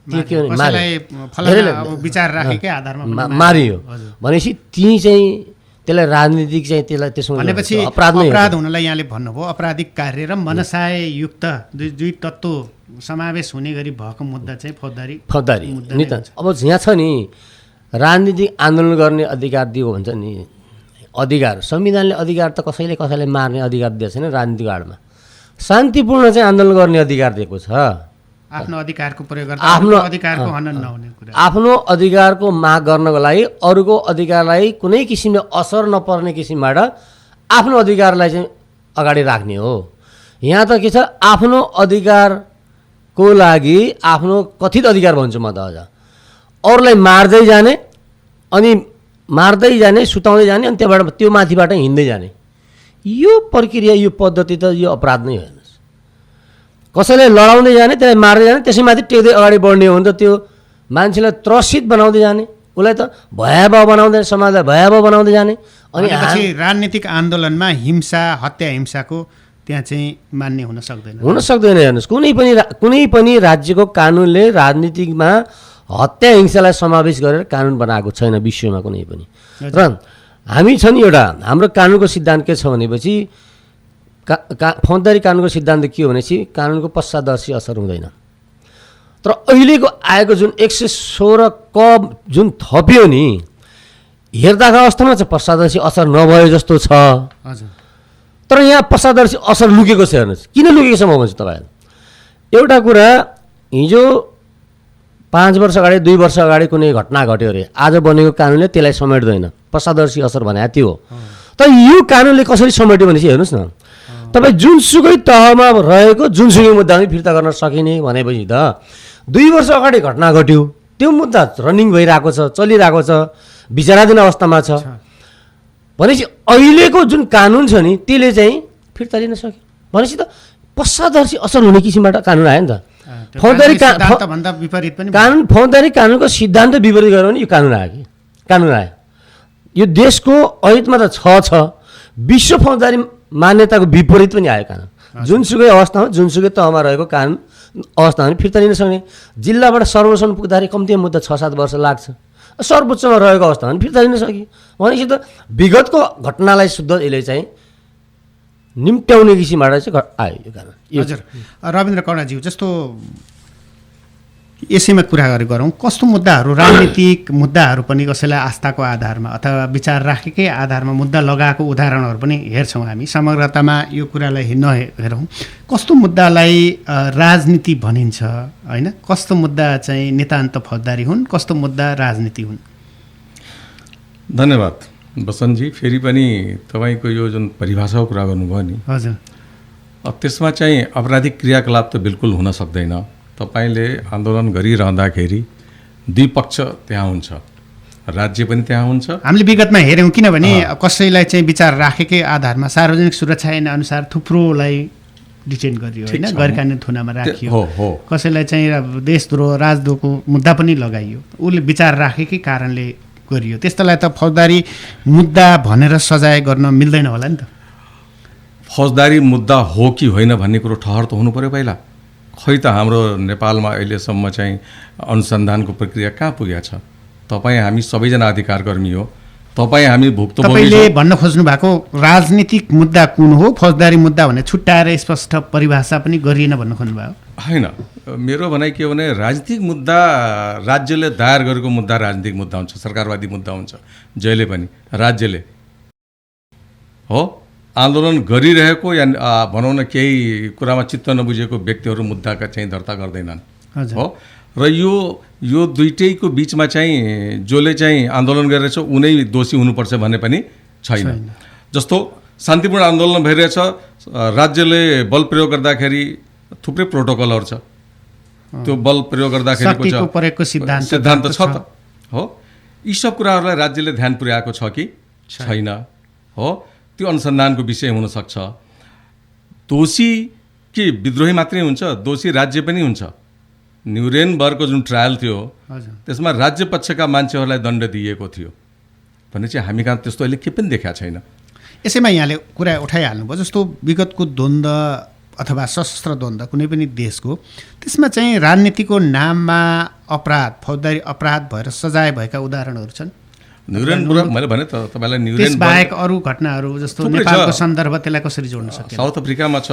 त्यो के भने विचार राखेकै आधारमा मारियो भनेपछि ती चाहिँ त्यसलाई राजनीतिक चाहिँ त्यसलाई त्यसमा भनेपछि अपराध हुनलाई यहाँले भन्नुभयो अपराधिक कार्य र मनसाययुक्त दुई तत्त्व समावेश हुने गरी भएको मुद्दा चाहिँ फौजदारी नितान्त। अब यहाँ छ नि राजनीतिक आन्दोलन गर्ने अधिकार दियो भन्छ नि, अधिकार संविधानले अधिकार त कसैलाई मार्ने अधिकार दिएको छैन। राजनीतिक आडमा शान्तिपूर्ण चाहिँ आन्दोलन गर्ने अधिकार दिएको छ। आफ्नो अधिकारको प्रयोग गर्दा आफ्नो अधिकारको हनन नहुने कुरा, आफ्नो अधिकारको माग गर्नको लागि अरूको अधिकारलाई कुनै किसिमले असर नपर्ने किसिमबाट आफ्नो अधिकारलाई चाहिँ अगाडि राख्ने हो। यहाँ त के छ, आफ्नो अधिकारको लागि आफ्नो कथित अधिकार भन्छु म त अझ अरूलाई मार्दै जाने अनि मार्दै जाने, सुताउँदै जाने, अनि त्यहाँबाट त्यो माथिबाट हिँड्दै जाने, यो प्रक्रिया यो पद्धति त यो अपराध नै होइन। कसैलाई लडाउँदै जाने, त्यसलाई मार्दै जाने, त्यसैमाथि टेक्दै अगाडि बढ्ने हो भने त त्यो मान्छेलाई त्रसित बनाउँदै जाने, उसलाई त भयावह बनाउँदै, समाजलाई भयावह बनाउँदै जाने। अनि राजनीतिक आन्दोलनमा हिंसा, हत्या हिंसाको त्यहाँ चाहिँ मान्य हुन सक्दैन हेर्नुहोस्। कुनै पनि राज्यको कानुनले राजनीतिकमा हत्या हिंसालाई समावेश गरेर कानुन बनाएको छैन विश्वमा कुनै पनि। र हामी छ नि, एउटा हाम्रो कानुनको सिद्धान्त के छ भनेपछि फौजदारी कानुनको सिद्धान्त के हो भनेपछि कानुनको पश्चादर्शी असर हुँदैन। तर अहिलेको आएको जुन 116 क जुन थप्यो नि, हेर्दाको अवस्थामा चाहिँ पश्चादर्शी असर नभयो जस्तो छ। तर यहाँ पश्चादर्शी असर लुकेको छ। हेर्नुहोस् किन लुकेको छ म भन्छु तपाईँहरू। एउटा कुरा, हिजो 5 वर्ष अगाडि 2 वर्ष अगाडि कुनै घटना घट्यो अरे, आज बनेको कानुनले त्यसलाई समेट्दैन। पश्चादर्शी असर भने त्यो हो। तर यो कानुनले कसरी समेट्यो भनेपछि हेर्नुहोस् न, तपाईँ जुनसुकै तहमा रहेको जुनसुकै मुद्दा पनि फिर्ता गर्न सकिने भनेपछि त 2 वर्ष अगाडि घटना घट्यो, त्यो मुद्दा रनिङ भइरहेको छ, चलिरहेको छ, विचाराधीन अवस्थामा छ भनेपछि अहिलेको जुन कानुन छ नि त्यसले चाहिँ फिर्ता लिन सक्यो भनेपछि त पश्चादर्शी असर हुने किसिमबाट कानुन आयो नि त। फौजदारी कानुनको सिद्धान्त विपरीत गऱ्यो भने यो कानुन आयो। यो देशको ऐतमा त छ, विश्व फौजदारी मान्यताको विपरीत पनि आयो कानुन। जुनसुकै अवस्थामा जुनसुकै तहमा रहेको कानुन अवस्थामा पनि फिर्ता लिन सक्ने। जिल्लाबाट सर्वोच्चमा पुग्दाखेरि कम्ती मुद्दा 6-7 वर्ष लाग्छ, सर्वोच्चमा रहेको अवस्थामा पनि फिर्ता लिन सक्यो भनेपछि त विगतको घटनालाई शुद्ध यसले चाहिँ निम्त्याउने किसिमबाट चाहिँ आयो यो कानुन। हजुर रविन्द्र कर्णाज्यू, जस्तो यसैमा कुरा गरौँ, कस्तो मुद्दाहरू, राजनीतिक मुद्दाहरू पनि कसैलाई आस्थाको आधारमा अथवा विचार राखेकै आधारमा मुद्दा लगाएको उदाहरणहरू पनि हेर्छौँ हामी। समग्रतामा यो कुरालाई नहेरौँ, कस्तो मुद्दालाई राजनीति भनिन्छ होइन, कस्तो मुद्दा चाहिँ नितान्त फौजदारी हुन्, कस्तो मुद्दा राजनीति हुन्? धन्यवाद बसन्तजी। फेरि पनि तपाईँको यो जुन परिभाषाको कुरा गर्नुभयो नि, हजुर, त्यसमा चाहिँ आपराधिक क्रियाकलाप त बिल्कुल हुन सक्दैन। तपाईँले आन्दोलन गरिरहँदाखेरि दुई पक्ष त्यहाँ हुन्छ, राज्य पनि त्यहाँ हुन्छ। हामीले विगतमा हेऱ्यौँ, किनभने कसैलाई चाहिँ विचार राखेकै आधारमा सार्वजनिक सुरक्षा ऐन अनुसार थुप्रोलाई डिटेन गरियो होइन, गैरकानुनी थुनामा राखियो। कसैलाई चाहिँ देशद्रोह राजद्रोहको मुद्दा पनि लगाइयो, उसले विचार राखेकै कारणले गरियो। त्यस्तोलाई त फौजदारी मुद्दा भनेर सजाय गर्न मिल्दैन होला नि त। फौजदारी मुद्दा हो कि होइन भन्ने कुरो ठहर त हुनु पर्यो पहिला। खै त हाम्रो नेपालमा अहिलेसम्म चाहिँ अनुसन्धानको प्रक्रिया कहाँ पुगेको छ? तपाईँ हामी सबैजना अधिकारकर्मी हो, तपाईँ हामी भुक्तभोगी। तपाईँले भन्न खोज्नु भएको राजनीतिक मुद्दा कुन हो, फौजदारी मुद्दा भने छुट्याएर स्पष्ट परिभाषा पनि गरिएन भन्न खोज्नुभयो? होइन, मेरो भनाइ के हो भने राजनीतिक मुद्दा राज्यले दायर गरेको मुद्दा राजनीतिक मुद्दा हुन्छ, सरकारवादी मुद्दा हुन्छ। जहिले पनि राज्यले हो आन्दोलन गरिरहेको या भनौँ न केही कुरामा चित्त नबुझेको व्यक्तिहरू मुद्दाका चाहिँ दर्ता गर्दैनन् हो। र यो दुइटैको बिचमा चाहिँ जसले चाहिँ आन्दोलन गरिरहेछ उनै दोषी हुनुपर्छ भन्ने पनि छैन। जस्तो शान्तिपूर्ण आन्दोलन भइरहेछ, राज्यले बल प्रयोग गर्दाखेरि थुप्रै प्रोटोकलहरू छ, त्यो बल प्रयोग गर्दाखेरिको सिद्धान्त छ त हो। यी सब कुराहरूलाई राज्यले ध्यान पुर्याएको छ कि छैन हो, त्यो अनुसन्धानको विषय हुनसक्छ। दोषी के विद्रोही मात्रै हुन्छ, दोषी राज्य पनि हुन्छ। न्युरेनबर्गको जुन ट्रायल थियो त्यसमा राज्य पक्षका मान्छेहरूलाई दण्ड दिएको थियो भने चाहिँ हामी कहाँ त्यस्तो अहिले के पनि देखाएको छैन। यसैमा यहाँले कुरा उठाइहाल्नुभयो, जस्तो विगतको द्वन्द्व अथवा सशस्त्र द्वन्द्व कुनै पनि देशको, त्यसमा चाहिँ राजनीतिको नाममा अपराध, फौजदारी अपराध भएर सजाय भएका उदाहरणहरू छन्। न्युरेनबर्ग मैले भने त तपाईँलाई, त्यसबाहेक अरू घटनाहरू जस्तो नेपालको सन्दर्भ त्यसलाई कसरी जोड्न सकिन्छ? साउथ अफ्रिकामा छ,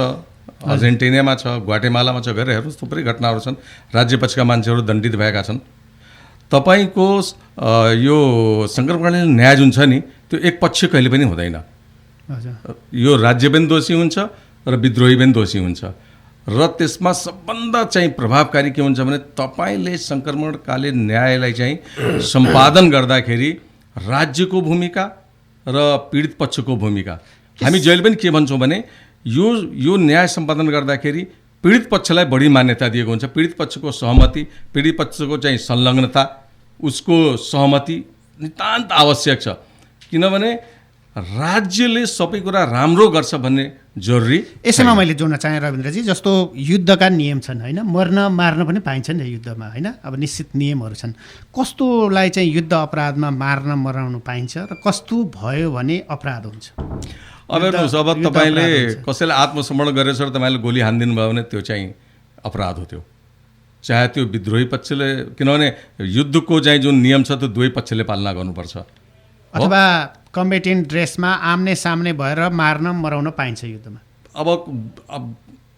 अर्जेन्टिनामा छ, ग्वाटेमालामा छ, गएर हेर्नुहोस् थुप्रै घटनाहरू छन्। राज्य पक्षका मान्छेहरू दण्डित भएका छन्। तपाईँको यो शङ्करप्रणाली न्याय जुन छ नि त्यो एक पक्ष कहिले पनि हुँदैन। यो राज्य पनि दोषी हुन्छ र विद्रोही पनि दोषी हुन्छ। र त्यसमा सबभन्दा चाहिँ प्रभावकारी के हुन्छ भने तपाईँले सङ्क्रमणकालीन न्यायलाई चाहिँ सम्पादन गर्दाखेरि राज्यको भूमिका र पीडित पक्षको भूमिका हामी जहिले पनि के भन्छौँ भने यो न्याय सम्पादन गर्दाखेरि पीडित पक्षलाई बढी मान्यता दिएको हुन्छ। पीडित पक्षको सहमति, पीडित पक्षको चाहिँ संलग्नता, उसको सहमति नितान्त आवश्यक छ, किनभने राज्यले सबै कुरा राम्रो गर्छ भन्ने जरुरी। यसैमा मैले जोड्न चाहेँ रविन्द्रजी, जस्तो युद्धका नियम छन् होइन, मर्न मार्न पनि पाइन्छ नि युद्धमा होइन, अब निश्चित नियमहरू छन्। कस्तोलाई चाहिँ युद्ध अपराधमा मार्न मराउनु पाइन्छ र कस्तो भयो भने अपराध हुन्छ? अब हेर्नुहोस्, अब तपाईँले कसैलाई आत्मसमर्पण गरेछ र तपाईँले गोली हानिदिनु भयो भने त्यो चाहिँ अपराध हो। त्यो चाहे त्यो विद्रोही पक्षले, किनभने युद्धको चाहिँ जुन नियम छ त्यो दुवै पक्षले पालना गर्नुपर्छ। अथवा कम्बेटेन्ट ड्रेसमा आम्ने सामने भएर मार्न मराउन पाइन्छ युद्धमा? अब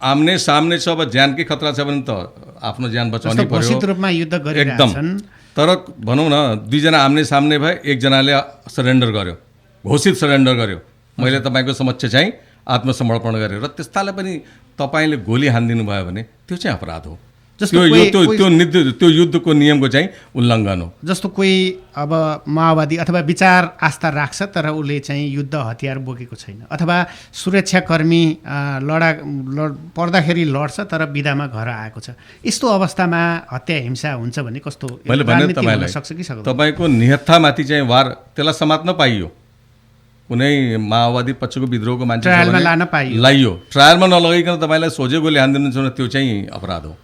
आम्ने सामने छ, अब ज्यानकै खतरा छ भने त आफ्नो ज्यान बचाउनै पर्यो। घोषित रूपमा युद्ध गरिरहेछन्, तर भनौँ न दुईजना आम्ने सामने भए, एकजनाले सरेन्डर गर्यो, घोषित सरेन्डर गर्यो, मैले तपाईँको समक्ष चाहिँ आत्मसमर्पण गरेँ र त्यस्तालाई पनि तपाईँले गोली हानिदिनु भयो भने त्यो चाहिँ अपराध हो। त्यो युद्धको नियमको चाहिँ उल्लङ्घन हो। जस्तो कोही अब माओवादी अथवा विचार आस्था राख्छ तर उसले चाहिँ युद्ध हतियार बोकेको छैन, अथवा सुरक्षाकर्मी पर्दाखेरि लड्छ तर बिदामा घर आएको छ, यस्तो अवस्थामा हत्या हिंसा हुन्छ भने कस्तो मैले भने सक्छ कि सक्दैन? तपाईँको निहत्थामाथि चाहिँ वार त्यसलाई समात्न पाइयो, कुनै माओवादी पक्षको विद्रोहको मान्छे ट्रायलमा लान लाइयो, ट्रायलमा नलगाइकन तपाईँलाई सोझै गोली हानिदिनु छ भने त्यो चाहिँ अपराध हो।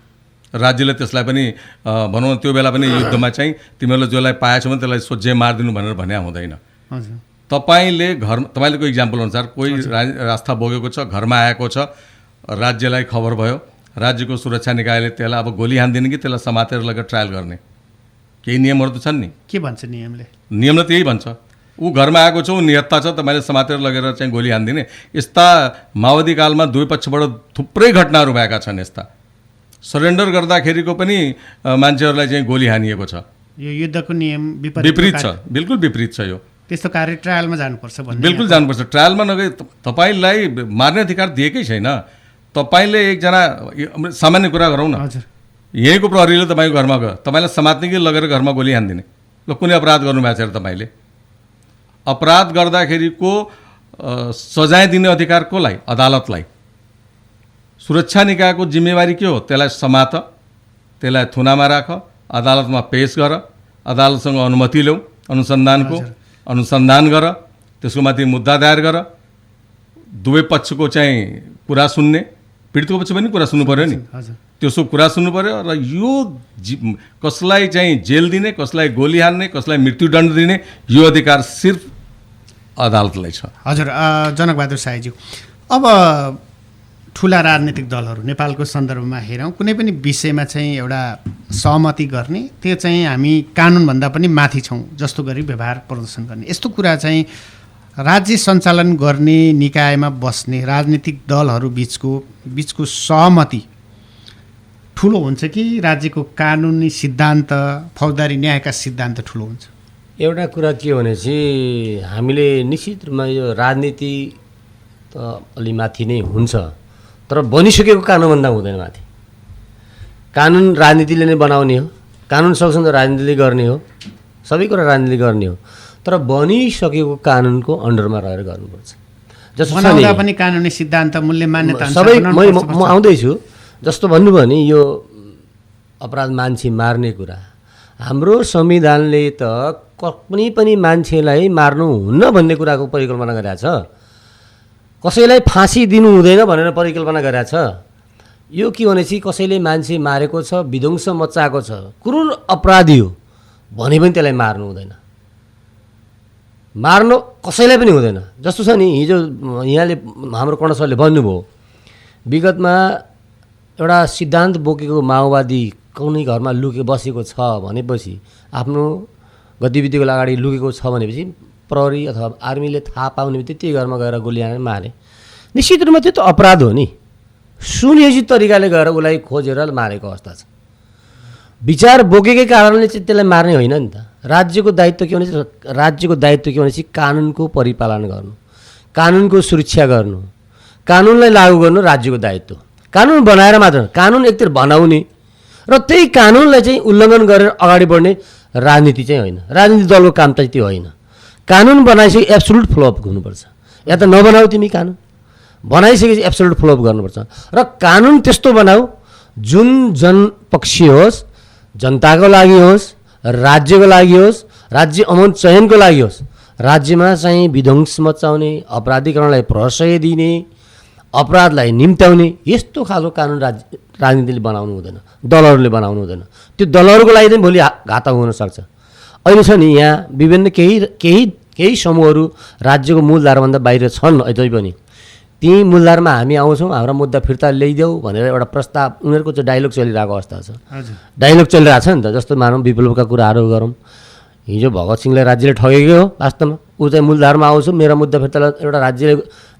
राज्यले त्यसलाई पनि भनौँ त्यो बेला पनि युद्धमा चाहिँ तिमीहरूले जसलाई पाएछ भने त्यसलाई सोझै मारिदिनु भनेर भन्या हुँदैन। तपाईँले तपाईँको इक्जाम्पल अनुसार कोही रास्ता बोकेको छ, घरमा आएको छ, राज्यलाई खबर भयो, राज्यको सुरक्षा निकायले त्यसलाई अब गोली हानिदिने कि त्यसलाई समातेर लगेर ट्रायल गर्ने केही नियमहरू त छन् नि। के भन्छ नियमले? नियमले त्यही भन्छ, ऊ घरमा आएको छ, ऊ निहत्ता छ, तपाईँले समातेर लगेर चाहिँ गोली हानिदिने। यस्ता माओवादी कालमा दुवै पक्षबाट थुप्रै घटनाहरू भएका छन्। यस्ता सरेन्डर गर्दाखेरिको पनि मान्छेहरूलाई चाहिँ गोली हानिएको छ। यो युद्धको नियम विपरीत छ, बिल्कुल विपरीत छ। यो त्यस्तो कार्य ट्रायलमा जानुपर्छ भन्ने? बिल्कुल जानुपर्छ। ट्रायलमा नगए तपाईँलाई मार्ने अधिकार दिएकै छैन। तपाईँले एकजना सामान्य कुरा गरौँ न, यहीँको प्रहरीले तपाईँको घरमा गयो, तपाईँलाई समात्ने कि लगेर घरमा गोली हानिदिने? ल कुनै अपराध गर्नुभएको छ र तपाईँले? अपराध गर्दाखेरिको सजाय दिने अधिकार कसलाई? अदालतलाई। सुरक्षा निकायको जिम्मेवारी के हो? त्यसलाई समात, त्यसलाई थुनामा राख, अदालतमा पेश गर, अदालतसँग अनुमति ल्याऊ, अनुसन्धान गर, त्यसको माथि मुद्दा दायर गर, दुवै पक्षको चाहिँ कुरा सुन्ने, पीडितको पक्ष पनि कुरा सुन्नु पर्यो नि, त्यसो कुरा सुन्नु पर्यो। र यो कसलाई चाहिँ जेल दिने, कसलाई गोली हान्ने, कसलाई मृत्युदण्ड दिने, यो अधिकार सिर्फ अदालतलाई छ। हजुर, जनकबहादुर साईज्यू, अब ठुला राजनीतिक दलहरू नेपालको सन्दर्भमा हेरौँ, कुनै पनि विषयमा चाहिँ एउटा सहमति गर्ने, त्यो चाहिँ हामी कानुनभन्दा पनि माथि छौँ जस्तो गरी व्यवहार प्रदर्शन गर्ने, यस्तो कुरा चाहिँ राज्य सञ्चालन गर्ने निकायमा बस्ने राजनीतिक दलहरू बिचको सहमति ठुलो हुन्छ कि राज्यको कानुनी सिद्धान्त, फौजदारी न्यायका सिद्धान्त ठुलो हुन्छ? एउटा कुरा के हो भनेपछि हामीले निश्चित रूपमा यो राजनीति त अलि माथि नै हुन्छ, तर बनिसकेको कानुनभन्दा हुँदैन माथि। कानुन राजनीतिले नै बनाउने हो, कानुन सक्छन् त राजनीतिले गर्ने हो, सबै कुरा राजनीतिले गर्ने हो, तर बनिसकेको कानुनको अन्डरमा रहेर गर्नुपर्छ। जस्तो बनाउँदा पनि कानुनी सिद्धान्त, मूल्य मान्यता सबै म आउँदैछु। जस्तो भन्नुभयो नि यो अपराध मान्छे मार्ने कुरा, हाम्रो संविधानले त कुनै पनि मान्छेलाई मार्नु हुन्न भन्ने कुराको परिकल्पना गरेको छ, कसैलाई फाँसी दिनु हुँदैन भनेर परिकल्पना गरेको छ। यो के भनेपछि कसैले मान्छे मारेको छ, विध्वंस मचाएको छ, क्रूर अपराधी हो भने पनि त्यसलाई मार्नु हुँदैन, मार्नु कसैलाई पनि हुँदैन। जस्तो छ नि, हिजो यहाँले हाम्रो कर्ण सरले भन्नुभयो, विगतमा एउटा सिद्धान्त बोकेको माओवादी कुनै घरमा बसेको छ भनेपछि, आफ्नो गतिविधिको अगाडि लुकेको छ भनेपछि प्रहरी अथवा आर्मीले थाहा पाउने बित्तिकै त्यही घरमा गएर गोली हानेर मारे। निश्चित रूपमा त्यो त अपराध हो नि, सुनियोजित तरिकाले गएर उसलाई खोजेर मारेको अवस्था छ। विचार बोकेकै कारणले चाहिँ त्यसलाई मार्ने होइन नि त। राज्यको दायित्व के भनेपछि कानुनको परिपालन गर्नु, कानुनको सुरक्षा गर्नु, कानुनलाई लागू गर्नु राज्यको दायित्व। कानुन बनाएर मात्र कानुन एकतिर बनाउने र त्यही कानुनलाई चाहिँ उल्लङ्घन गरेर अगाडि बढ्ने राजनीति चाहिँ होइन। राजनीतिक दलको काम चाहिँ त्यो होइन। कानुन बनाइसके एब्सोल्युट फ्लोअप हुनुपर्छ। या त नबनाऊ तिमी कानुन, बनाइसकेपछि एब्सोल्युट फ्लोअप गर्नुपर्छ। र कानुन त्यस्तो बनाऊ जुन जनपक्षी होस्, जनताको लागि होस्, राज्यको लागि होस्, राज्य अमन चयनको लागि होस्। राज्यमा चाहिँ विध्वंस मचाउने, अपराधीकरणलाई प्रशय दिने, अपराधलाई निम्त्याउने यस्तो खालको कानुन राजनीतिले बनाउनु हुँदैन, दलहरूले बनाउनु हुँदैन। त्यो दलहरूको लागि चाहिँ भोलि घातक हुनसक्छ। अहिले छ नि यहाँ विभिन्न केही समूहहरू राज्यको मूलधारभन्दा बाहिर छन्। अझै पनि ती मूलधारमा हामी आउँछौँ, हाम्रो मुद्दा फिर्ता ल्याइदेऊ भनेर एउटा प्रस्ताव, उनीहरूको चाहिँ डाइलग चलिरहेको अवस्था छ। डाइलग चलिरहेको छ नि त। जस्तो मानौँ विप्लवका कुराहरू गरौँ, हिजो भगत सिंहलाई राज्यले ठगेकै हो वास्तवमा। ऊ चाहिँ मूलधारमा आउँछु, मेरो मुद्दा फिर्ता एउटा राज्यले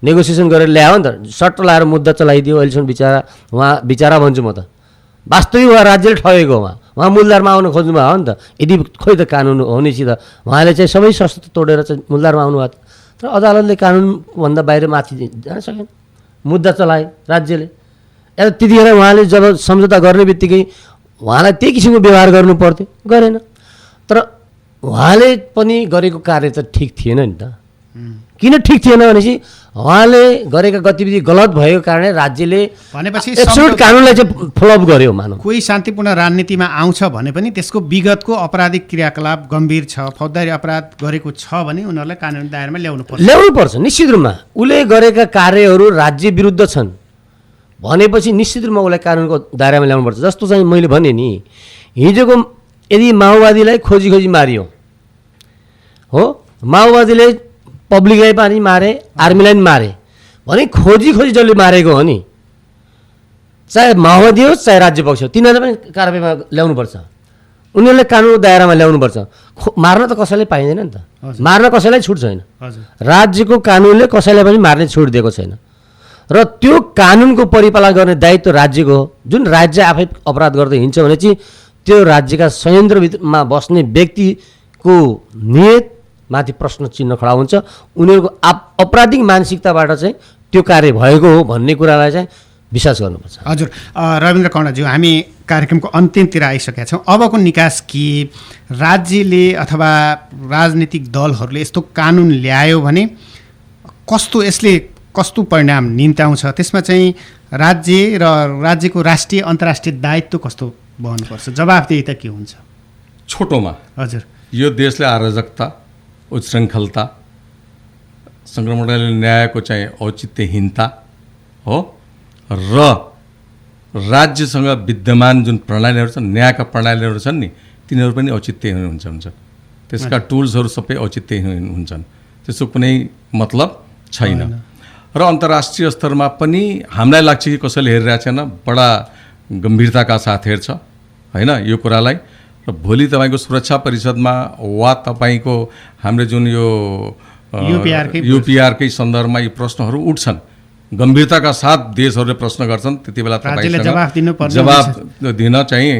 नेगोसिएसन गरेर ल्यायो नि त, सट्ट लाएर मुद्दा चलाइदियो। अहिलेसम्म बिचारा भन्छु म त। वास्तविक उहाँ राज्यले ठगेको हो। उहाँ मूलधारमा आउन खोज्नुभयो हो नि त। यदि खोइ त कानुन हो नि त उहाँले चाहिँ सबै शस्त्र तोडेर चाहिँ मूलधारमा आउनुभयो। तर अदालतले कानुनभन्दा बाहिर माथि जान सकेन, मुद्दा चलाए राज्यले। या त्यतिखेर उहाँले जब सम्झौता गर्ने बित्तिकै उहाँलाई त्यही किसिमको व्यवहार गर्नु पर्थ्यो, गरेन। तर उहाँले पनि गरेको कार्य त ठिक थिएन नि त। किन ठिक थिएन भनेपछि उहाँले गरेका गतिविधि गलत भएको कारणले राज्यले भनेपछि एब्सोल्युट कानुनलाई चाहिँ फ्लोअप गर्यो। मानौँ कोही शान्तिपूर्ण राजनीतिमा आउँछ भने पनि त्यसको विगतको आपराधिक क्रियाकलाप गम्भीर छ, फौजदारी अपराध गरेको छ भने उनीहरूलाई कानुन दायरामा ल्याउनुपर्छ। निश्चित रूपमा उसले गरेका कार्यहरू राज्य विरुद्ध छन् भनेपछि निश्चित रूपमा उसलाई कानुनको दायरामा ल्याउनुपर्छ। जस्तो चाहिँ मैले भने नि, हिजोको यदि माओवादीलाई खोजी मारियो हो, माओवादीले पब्लिकलाई पनि मारे, आर्मीलाई पनि मारे भने खोजी जसले मारेको हो नि, चाहे माओवादी होस् चाहे राज्य पक्ष हो, तिनीहरूलाई पनि कारबाहीमा ल्याउनुपर्छ। उनीहरूले कानुनको दायरामा ल्याउनुपर्छ। मार्न त कसैलाई पाइँदैन नि त, मार्न कसैलाई छुट छैन। राज्यको कानुनले कसैलाई पनि मार्ने छुट दिएको छैन। र त्यो कानुनको परिपालन गर्ने दायित्व राज्यको हो। जुन राज्य आफै अपराध गर्दै हिँड्छ भने चाहिँ त्यो राज्यका संयन्त्रभित्रमा बस्ने व्यक्तिको नियत माथि प्रश्न चिन्ह खडा हुन्छ। उनीहरूको अपराधिक मानसिकताबाट चाहिँ त्यो कार्य भएको हो भन्ने कुरालाई चाहिँ विश्वास गर्नुपर्छ। हजुर रविन्द्र कर्णज्यू, हामी कार्यक्रमको अन्तिमतिर आइसकेका छौँ। अबको निकास के? राज्यले अथवा राजनीतिक दलहरूले यस्तो कानुन ल्यायो भने यसले कस्तो परिणाम निम्त्याउँछ? त्यसमा चाहिँ राज्य र राज्यको राष्ट्रिय अन्तर्राष्ट्रिय दायित्व कस्तो बहनुपर्छ? जवाफदेहिता के हुन्छ? छोटोमा हजुर, यो देशले अराजकता, उच्छृङ्खलता, सङ्क्रमणकालीन न्यायको चाहिँ औचित्यहीनता हो र राज्यसँग विद्यमान जुन प्रणालीहरू छन्, न्यायका प्रणालीहरू छन् नि, तिनीहरू पनि औचित्यहीन हुन्छ। त्यसका टुल्सहरू सबै औचित्यहीन हुन्छन्। त्यसको कुनै मतलब छैन। र अन्तर्राष्ट्रिय स्तरमा पनि हामीलाई लाग्छ कि कसैले हेरिरहेको छैन, बडा गम्भीरताका साथ हेर्छ होइन यो कुरालाई। र भोलि तपाईँको सुरक्षा परिषदमा वा तपाईँको हाम्रो जुन यो युपिआरकै सन्दर्भमा यी प्रश्नहरू उठ्छन्, गम्भीरताका साथ देशहरूले प्रश्न गर्छन्, त्यति बेला तपाईँसँग जवाब दिन चाहिँ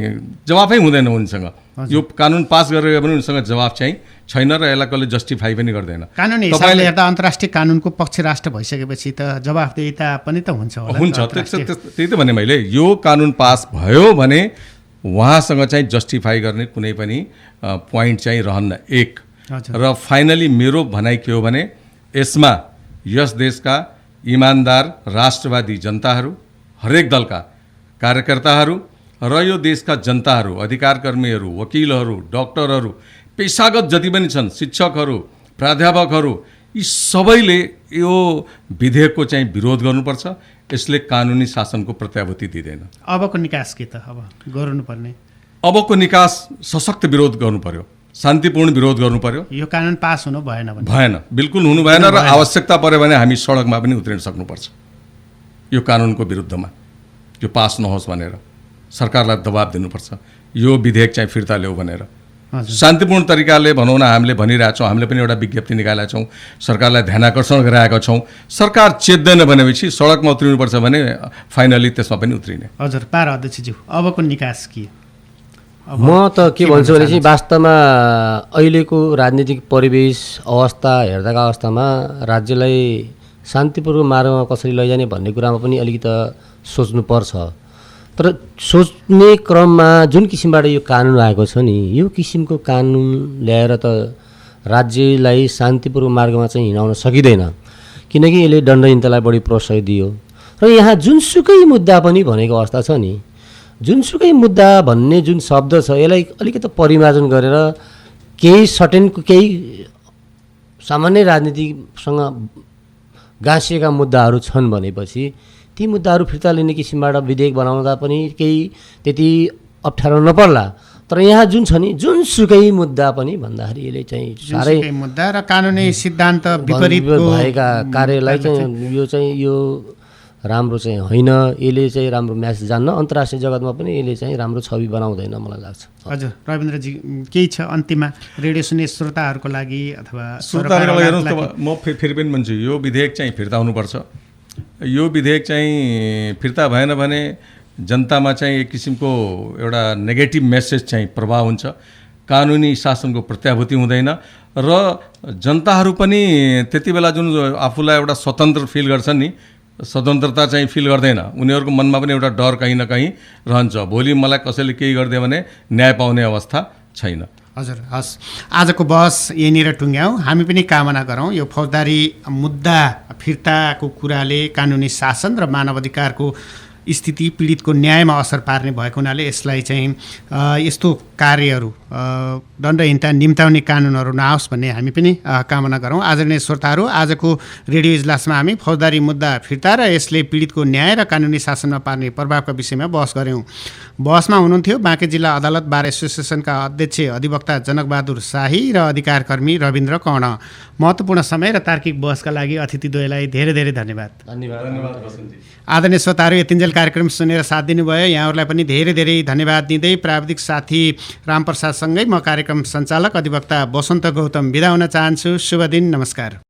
जवाफै हुँदैन उनीसँग। यो कानुन पास गरेर पनि उनीसँग जवाब चाहिँ छैन र यसलाई कसले जस्टिफाई पनि गर्दैन। कानुनी हिसाबले हेर्दा अन्तर्राष्ट्रिय कानुनको पक्ष राष्ट्र भइसकेपछि त जवाफदेहिता पनि त हुन्छ। त्यही त भने मैले, यो कानुन पास भयो भने उहाँसँग चाहिँ जस्टिफाई गर्ने कुनै पनि पोइन्ट चाहिँ रहन्न एक। र फाइनली मेरो भनाइ के हो भने यसमा यस देशका इमान्दार राष्ट्रवादी जनताहरू, हरेक दलका कार्यकर्ताहरू र यो देशका जनताहरू, अधिकारकर्मीहरू, वकिलहरू, डक्टरहरू, पेसागत जति पनि छन्, शिक्षकहरू, प्राध्यापकहरू, यी सबैले यो विधेयकको चाहिँ विरोध गर्नुपर्छ। यसले कानुनी शासनको प्रत्याभूति दिँदैन। अबको निकास के त अब गर्नुपर्ने? अबको निकास सशक्त विरोध गर्नु पर्यो, शान्तिपूर्ण विरोध गर्नु पर्यो। यो कानुन पास हुनु भएन भने? भएन, बिल्कुल हुनु भएन। र आवश्यकता पऱ्यो भने हामी सडकमा पनि उत्रिन सक्नुपर्छ यो कानुनको विरुद्धमा। यो पास नहोस् भनेर सरकारलाई दबाब दिनुपर्छ, यो विधेयक चाहिँ फिर्ता ल्याऊ भनेर। शान्तिपूर्ण तरिकाले भनौँ न, हामीले भनिरहेका छौँ, हामीले पनि एउटा विज्ञप्ति निकालेका छौँ, सरकारलाई ध्यानाकर्षण गराएका छौँ। सरकार चेत्दैन भनेपछि सडकमा उत्रिनुपर्छ भने फाइनली त्यसमा पनि उत्रिने। हजुर, पार अध्यक्षज्यू, अबको निकास के? म त के भन्छु भने चाहिँ वास्तवमा अहिलेको राजनीतिक परिवेश अवस्था हेर्दाका अवस्थामा राज्यलाई शान्तिपूर्वक मार्गमा कसरी लैजाने भन्ने कुरामा पनि अलिकति सोच्नुपर्छ। तर सोच्ने क्रममा जुन किसिमबाट यो कानुन आएको छ नि, यो किसिमको कानुन ल्याएर त राज्यलाई शान्तिपूर्वक मार्गमा चाहिँ हिँडाउन सकिँदैन, किनकि यसले दण्डहीनतालाई बढी प्रश्रय दियो। र यहाँ जुनसुकै मुद्दा पनि भनेको अवस्था छ नि, जुनसुकै मुद्दा भन्ने जुन शब्द छ यसलाई अलिकति परिमार्जन गरेर केही सर्टेनको केही सामान्य राजनीतिसँग गाँसिएका मुद्दाहरू छन् भनेपछि ती मुद्दाहरू फिर्ता लिने किसिमबाट विधेयक बनाउँदा पनि केही त्यति अप्ठ्यारो नपर्ला। तर यहाँ जुन छ नि, जुनसुकै मुद्दा पनि भन्दाखेरि यसले चाहिँ साह्रै मुद्दा र कानुनी सिद्धान्त विपरीत भएका कार्यलाई चाहिँ यो राम्रो चाहिँ होइन, यसले चाहिँ राम्रो म्यासेज जान्न, अन्तर्राष्ट्रिय जगतमा पनि यसले चाहिँ राम्रो छवि बनाउँदैन मलाई लाग्छ। हजुर रविन्द्रजी, केही छ अन्तिममा रेडियो सुन्ने श्रोताहरूको लागि अथवा श्रोताहरूको लागि? हेर्नुहोस्, म फेरि पनि भन्छु, यो विधेयक चाहिँ फिर्ता हुनुपर्छ। यो विधेयक चाहिँ फिर्ता भएन भने जनतामा चाहिँ एक किसिमको एउटा नेगेटिभ मेसेज चाहिँ प्रभाव हुन्छ, कानुनी शासनको प्रत्याभूति हुँदैन र जनताहरू पनि त्यति बेला जुन आफूलाई एउटा स्वतन्त्र फिल गर्छन् नि, स्वतन्त्रता चाहिँ फिल गर्दैन। उनीहरूको मनमा पनि एउटा डर कहीँ न कहीँ रहन्छ, भोलि मलाई कसैले केही गरिदियो भने न्याय पाउने अवस्था छैन। हजुर, हस्, आजको बहस यहीँनिर टुङ्ग्याउँ। हामी पनि कामना गरौँ यो फौजदारी मुद्दा फिर्ताको कुराले कानुनी शासन र मानवाधिकारको स्थिति, पीडितको न्यायमा असर पार्ने भएको हुनाले यसलाई चाहिँ यस्तो कार्यहरू दण्डहीनता निम्ताउने कानुनहरू नआओस् भन्ने हामी पनि कामना गरौँ। आदरणीय श्रोताहरू, आजको रेडियो इजलासमा हामी फौजदारी मुद्दा फिर्ता र यसले पीडितको न्याय र कानुनी शासनमा पार्ने प्रभावका विषयमा बहस गऱ्यौँ। बहसमा हुनुहुन्थ्यो बाँके जिल्ला अदालत बार एसोसिएसनका अध्यक्ष अधिवक्ता जनकबहादुर शाही र अधिकारकर्मी रविन्द्र कर्ण। महत्त्वपूर्ण समय र तार्किक बहसका लागि अतिथिद्वयलाई धेरै धेरै धन्यवाद। आदरणीय श्रोताहरू, यतिन्जेल कार्यक्रम सुनेर साथ दिनुभयो, यहाँहरूलाई पनि धेरै धेरै धन्यवाद दिँदै प्राविधिक साथी रामप्रसादसँगै म कार्यक्रम सञ्चालक अधिवक्ता वसन्त गौतम बिदा हुन चाहन्छु। शुभ दिन, नमस्कार।